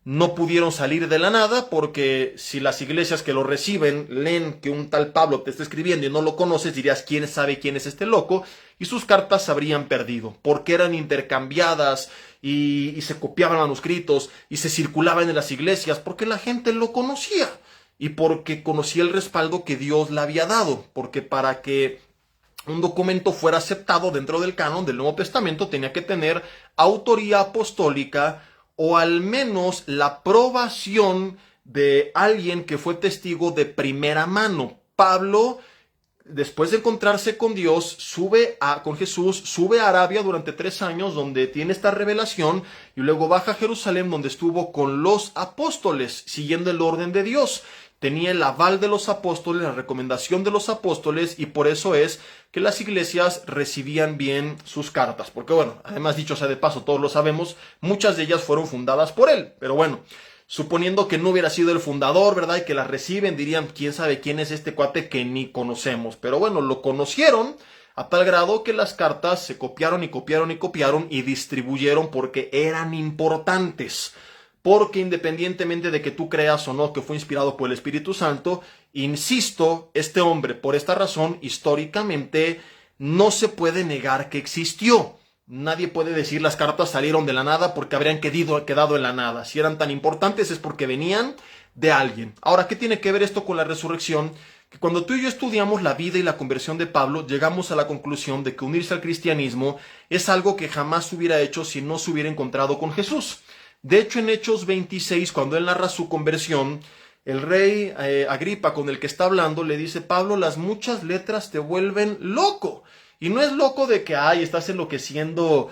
No pudieron salir de la nada, porque si las iglesias que lo reciben leen que un tal Pablo te está escribiendo y no lo conoces, dirías: ¿quién sabe quién es este loco? Y sus cartas se habrían perdido, porque eran intercambiadas y se copiaban manuscritos y se circulaban en las iglesias, porque la gente lo conocía y porque conocía el respaldo que Dios le había dado, porque para que un documento fuera aceptado dentro del canon del Nuevo Testamento tenía que tener autoría apostólica, o al menos la aprobación de alguien que fue testigo de primera mano. Pablo, después de encontrarse con Dios, con Jesús, sube a Arabia durante 3 años, donde tiene esta revelación, y luego baja a Jerusalén, donde estuvo con los apóstoles, siguiendo el orden de Dios. Tenía el aval de los apóstoles, la recomendación de los apóstoles, y por eso es que las iglesias recibían bien sus cartas. Porque bueno, además, dicho sea de paso, todos lo sabemos, muchas de ellas fueron fundadas por él. Pero bueno, suponiendo que no hubiera sido el fundador, ¿verdad? Y que las reciben, dirían: ¿quién sabe quién es este cuate que ni conocemos? Pero bueno, lo conocieron a tal grado que las cartas se copiaron y copiaron y copiaron y distribuyeron porque eran importantes. Porque independientemente de que tú creas o no que fue inspirado por el Espíritu Santo, insisto, este hombre, por esta razón, históricamente no se puede negar que existió. Nadie puede decir las cartas salieron de la nada porque habrían quedado en la nada. Si eran tan importantes es porque venían de alguien. Ahora, ¿qué tiene que ver esto con la resurrección? Que cuando tú y yo estudiamos la vida y la conversión de Pablo, llegamos a la conclusión de que unirse al cristianismo es algo que jamás hubiera hecho si no se hubiera encontrado con Jesús. De hecho, en Hechos 26, cuando él narra su conversión, el rey Agripa, con el que está hablando, le dice: Pablo, las muchas letras te vuelven loco. Y no es loco de que, estás enloqueciendo,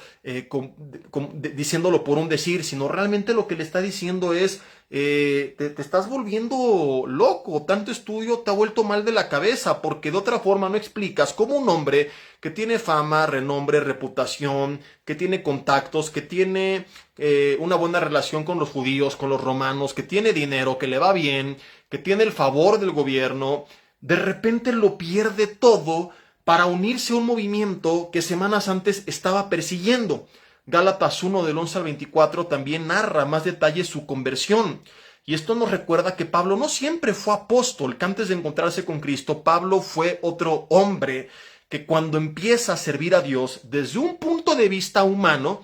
diciéndolo por un decir, sino realmente lo que le está diciendo es: te estás volviendo loco, tanto estudio te ha vuelto mal de la cabeza, porque de otra forma no explicas cómo un hombre que tiene fama, renombre, reputación, que tiene contactos, que tiene una buena relación con los judíos, con los romanos, que tiene dinero, que le va bien, que tiene el favor del gobierno, de repente lo pierde todo para unirse a un movimiento que semanas antes estaba persiguiendo. Gálatas 1 del 11 al 24 también narra más detalles su conversión. Y esto nos recuerda que Pablo no siempre fue apóstol, que antes de encontrarse con Cristo, Pablo fue otro hombre que cuando empieza a servir a Dios desde un punto de vista humano,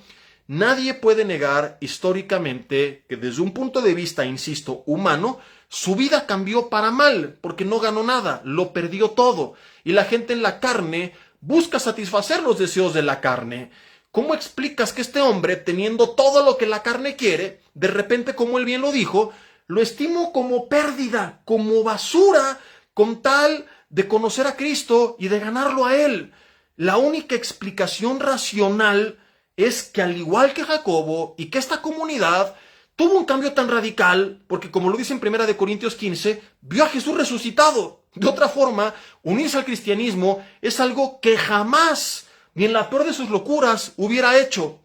nadie puede negar históricamente que desde un punto de vista, insisto, humano, su vida cambió para mal, porque no ganó nada, lo perdió todo. Y la gente en la carne busca satisfacer los deseos de la carne. ¿Cómo explicas que este hombre, teniendo todo lo que la carne quiere, de repente, como él bien lo dijo, lo estimo como pérdida, como basura, con tal de conocer a Cristo y de ganarlo a Él? La única explicación racional es que, al igual que Jacobo y que esta comunidad, tuvo un cambio tan radical, porque como lo dice en 1 Corintios 15, vio a Jesús resucitado. De otra forma, unirse al cristianismo es algo que jamás, ni en la peor de sus locuras, hubiera hecho.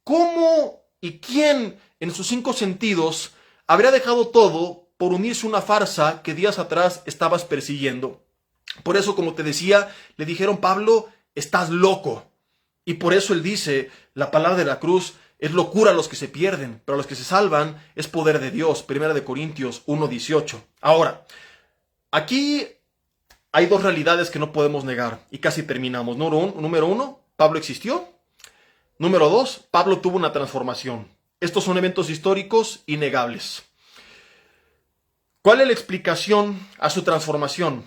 ¿Cómo y quién, en sus 5 sentidos, habría dejado todo por unirse a una farsa que días atrás estabas persiguiendo? Por eso, como te decía, le dijeron: Pablo, estás loco. Y por eso él dice, la palabra de la cruz es locura a los que se pierden, pero a los que se salvan es poder de Dios. 1 Corintios 1:18. Ahora, aquí hay 2 realidades que no podemos negar y casi terminamos. Número uno, Pablo existió. Número 2, Pablo tuvo una transformación. Estos son eventos históricos innegables. ¿Cuál es la explicación a su transformación?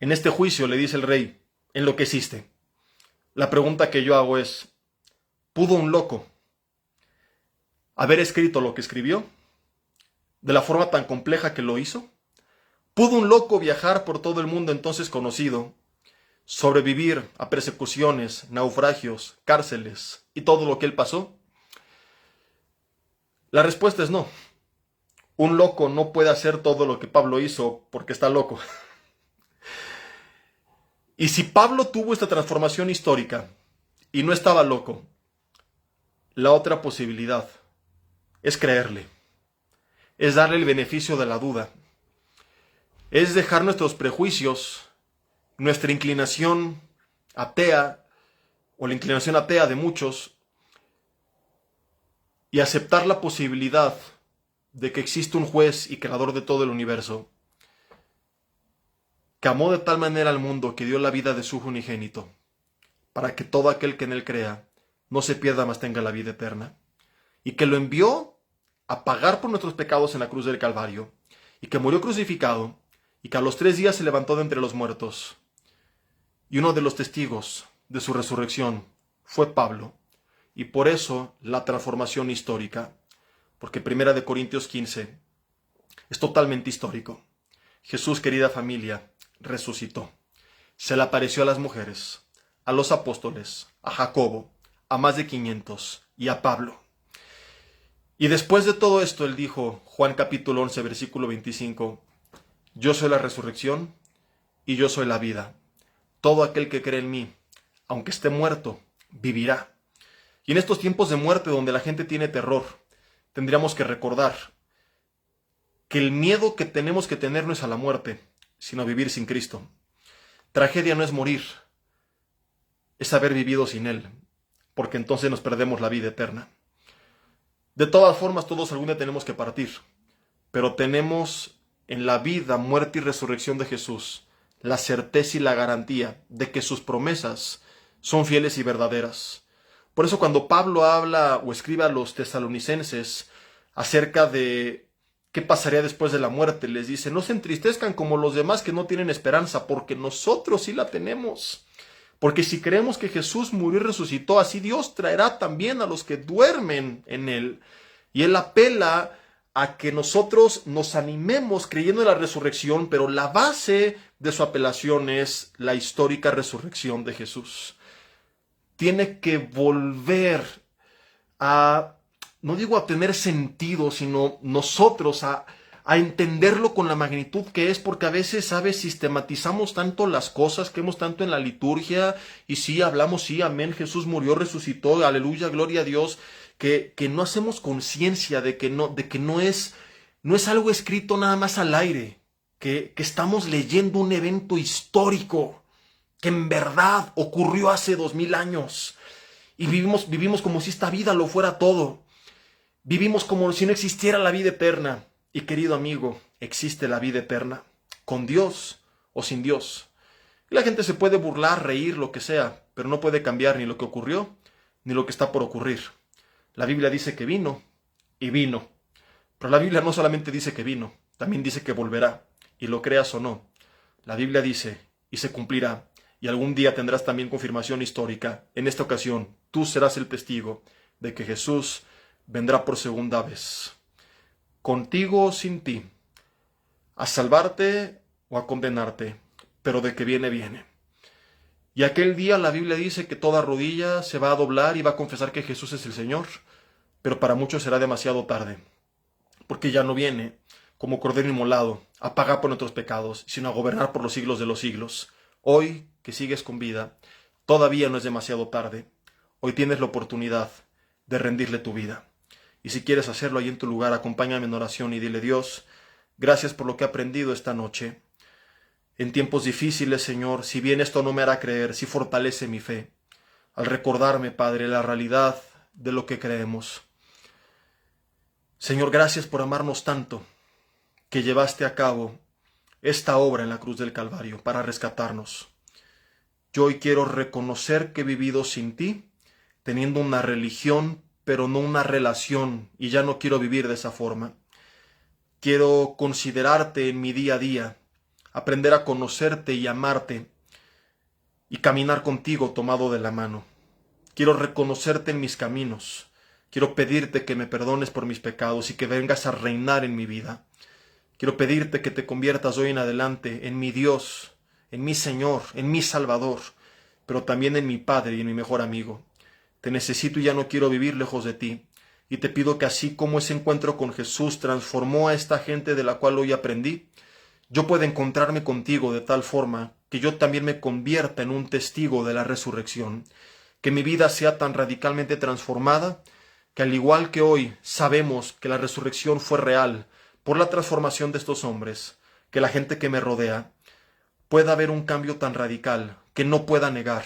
En este juicio, le dice el rey, enloqueciste. La pregunta que yo hago es, ¿pudo un loco haber escrito lo que escribió de la forma tan compleja que lo hizo? ¿Pudo un loco viajar por todo el mundo entonces conocido, sobrevivir a persecuciones, naufragios, cárceles y todo lo que él pasó? La respuesta es no. Un loco no puede hacer todo lo que Pablo hizo porque está loco. Y si Pablo tuvo esta transformación histórica y no estaba loco, la otra posibilidad es creerle, es darle el beneficio de la duda, es dejar nuestros prejuicios, nuestra inclinación atea o la inclinación atea de muchos y aceptar la posibilidad de que existe un juez y creador de todo el universo que amó de tal manera al mundo que dio la vida de su Hijo unigénito, para que todo aquel que en él crea no se pierda, mas tenga la vida eterna, y que lo envió a pagar por nuestros pecados en la cruz del Calvario, y que murió crucificado, y que a los 3 días se levantó de entre los muertos. Y uno de los testigos de su resurrección fue Pablo, y por eso la transformación histórica, porque 1 Corintios 15 es totalmente histórico. Jesús, querida familia, resucitó. Se le apareció a las mujeres, a los apóstoles, a Jacobo, a más de 500 y a Pablo. Y después de todo esto, él dijo, Juan capítulo 11, versículo 25, yo soy la resurrección y yo soy la vida. Todo aquel que cree en mí, aunque esté muerto, vivirá. Y en estos tiempos de muerte donde la gente tiene terror, tendríamos que recordar que el miedo que tenemos que tener no es a la muerte, sino a vivir sin Cristo. Tragedia no es morir, es haber vivido sin Él, porque entonces nos perdemos la vida eterna. De todas formas, todos algún día tenemos que partir, pero tenemos en la vida, muerte y resurrección de Jesús la certeza y la garantía de que sus promesas son fieles y verdaderas. Por eso cuando Pablo habla o escribe a los tesalonicenses acerca de ¿qué pasaría después de la muerte? Les dice, no se entristezcan como los demás que no tienen esperanza, porque nosotros sí la tenemos. Porque si creemos que Jesús murió y resucitó, así Dios traerá también a los que duermen en Él. Y Él apela a que nosotros nos animemos creyendo en la resurrección, pero la base de su apelación es la histórica resurrección de Jesús. Tiene que volver a, no digo a tener sentido, sino nosotros a entenderlo con la magnitud que es, porque a veces, ¿sabes? Sistematizamos tanto las cosas, creemos tanto en la liturgia, y sí, hablamos, sí, amén, Jesús murió, resucitó, aleluya, gloria a Dios, que no hacemos conciencia de que no es algo escrito nada más al aire, que estamos leyendo un evento histórico que en verdad ocurrió hace 2000 años, y vivimos como si esta vida lo fuera todo. Vivimos como si no existiera la vida eterna. Y querido amigo, existe la vida eterna, con Dios o sin Dios. Y la gente se puede burlar, reír, lo que sea, pero no puede cambiar ni lo que ocurrió, ni lo que está por ocurrir. La Biblia dice que vino y vino. Pero la Biblia no solamente dice que vino, también dice que volverá, y lo creas o no. La Biblia dice, y se cumplirá, y algún día tendrás también confirmación histórica. En esta ocasión, tú serás el testigo de que Jesús vendrá por segunda vez. Contigo o sin ti, a salvarte o a condenarte, pero de que viene, viene. Y aquel día la Biblia dice que toda rodilla se va a doblar y va a confesar que Jesús es el Señor, pero para muchos será demasiado tarde, porque ya no viene como cordero inmolado a pagar por nuestros pecados, sino a gobernar por los siglos de los siglos. Hoy, que sigues con vida, todavía no es demasiado tarde. Hoy tienes la oportunidad de rendirle tu vida. Y si quieres hacerlo ahí en tu lugar, acompáñame en oración y dile: Dios, gracias por lo que he aprendido esta noche. En tiempos difíciles, Señor, si bien esto no me hará creer, sí fortalece mi fe, al recordarme, Padre, la realidad de lo que creemos. Señor, gracias por amarnos tanto, que llevaste a cabo esta obra en la cruz del Calvario para rescatarnos. Yo hoy quiero reconocer que he vivido sin ti, teniendo una religión, pero no una relación, y ya no quiero vivir de esa forma. Quiero considerarte en mi día a día, aprender a conocerte y amarte, y caminar contigo tomado de la mano. Quiero reconocerte en mis caminos. Quiero pedirte que me perdones por mis pecados y que vengas a reinar en mi vida. Quiero pedirte que te conviertas hoy en adelante en mi Dios, en mi Señor, en mi Salvador, pero también en mi Padre y en mi mejor amigo. Te necesito y ya no quiero vivir lejos de ti. Y te pido que así como ese encuentro con Jesús transformó a esta gente de la cual hoy aprendí, yo pueda encontrarme contigo de tal forma que yo también me convierta en un testigo de la resurrección. Que mi vida sea tan radicalmente transformada que al igual que hoy sabemos que la resurrección fue real por la transformación de estos hombres, que la gente que me rodea pueda haber un cambio tan radical que no pueda negar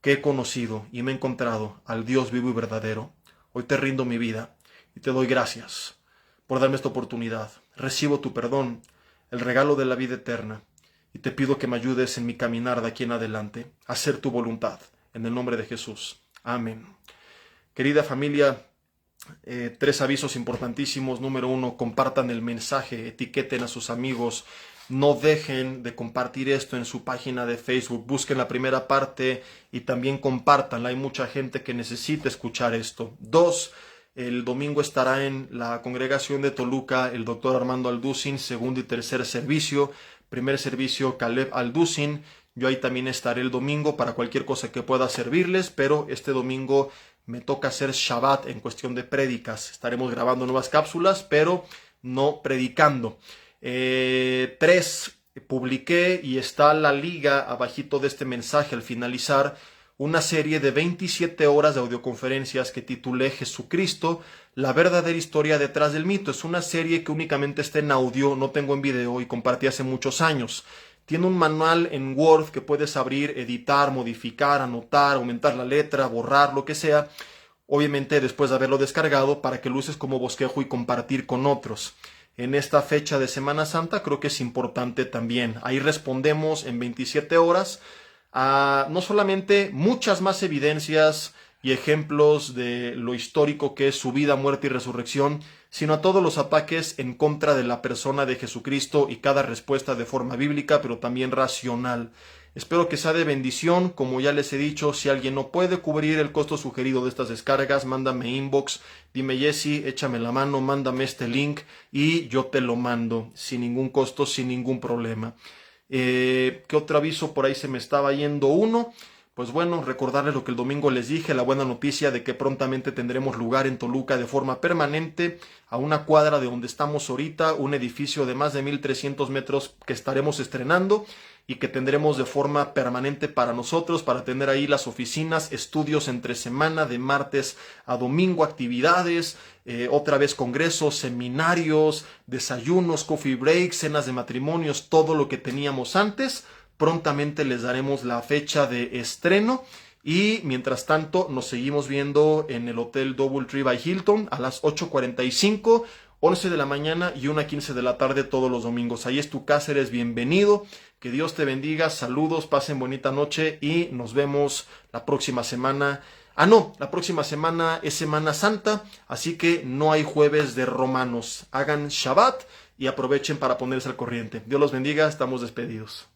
que he conocido y me he encontrado al Dios vivo y verdadero. Hoy te rindo mi vida y te doy gracias por darme esta oportunidad. Recibo tu perdón, el regalo de la vida eterna, y te pido que me ayudes en mi caminar de aquí en adelante a hacer tu voluntad. En el nombre de Jesús. Amén. Querida familia, 3 avisos importantísimos. Número 1, compartan el mensaje, etiqueten a sus amigos. No dejen de compartir esto en su página de Facebook. Busquen la primera parte y también compártanla. Hay mucha gente que necesita escuchar esto. 2, el domingo estará en la congregación de Toluca el doctor Armando Alducin, segundo y tercer servicio. Primer servicio, Caleb Alducin. Yo ahí también estaré el domingo para cualquier cosa que pueda servirles, pero este domingo me toca hacer Shabbat en cuestión de prédicas. Estaremos grabando nuevas cápsulas, pero no predicando. 3, publiqué y está la liga abajito de este mensaje al finalizar una serie de 27 horas de audioconferencias que titulé Jesucristo, la verdadera historia detrás del mito. Es una serie que únicamente está en audio, no tengo en video y compartí hace muchos años. Tiene un manual en Word que puedes abrir, editar, modificar, anotar, aumentar la letra, borrar, lo que sea. Obviamente después de haberlo descargado para que lo uses como bosquejo y compartir con otros. En esta fecha de Semana Santa creo que es importante también. Ahí respondemos en 27 horas a no solamente muchas más evidencias y ejemplos de lo histórico que es su vida, muerte y resurrección, sino a todos los ataques en contra de la persona de Jesucristo y cada respuesta de forma bíblica, pero también racional. Espero que sea de bendición. Como ya les he dicho, si alguien no puede cubrir el costo sugerido de estas descargas, mándame inbox, dime: Jesse, échame la mano, mándame este link y yo te lo mando sin ningún costo, sin ningún problema. ¿Qué otro aviso? Por ahí se me estaba yendo uno. Pues bueno, recordarles lo que el domingo les dije, la buena noticia de que prontamente tendremos lugar en Toluca de forma permanente, a una cuadra de donde estamos ahorita, un edificio de más de 1,300 metros que estaremos estrenando y que tendremos de forma permanente para nosotros, para tener ahí las oficinas, estudios entre semana, de martes a domingo, actividades, otra vez congresos, seminarios, desayunos, coffee breaks, cenas de matrimonios, todo lo que teníamos antes. Prontamente les daremos la fecha de estreno y mientras tanto nos seguimos viendo en el Hotel DoubleTree by Hilton a las 8:45, 11 de la mañana y 1:15 de la tarde todos los domingos. Ahí es tu casa, eres bienvenido. Que Dios te bendiga, saludos, pasen bonita noche y nos vemos la próxima semana Ah, no, la próxima semana es Semana Santa, así que no hay jueves de Romanos. Hagan Shabbat y aprovechen para ponerse al corriente. Dios los bendiga, estamos despedidos.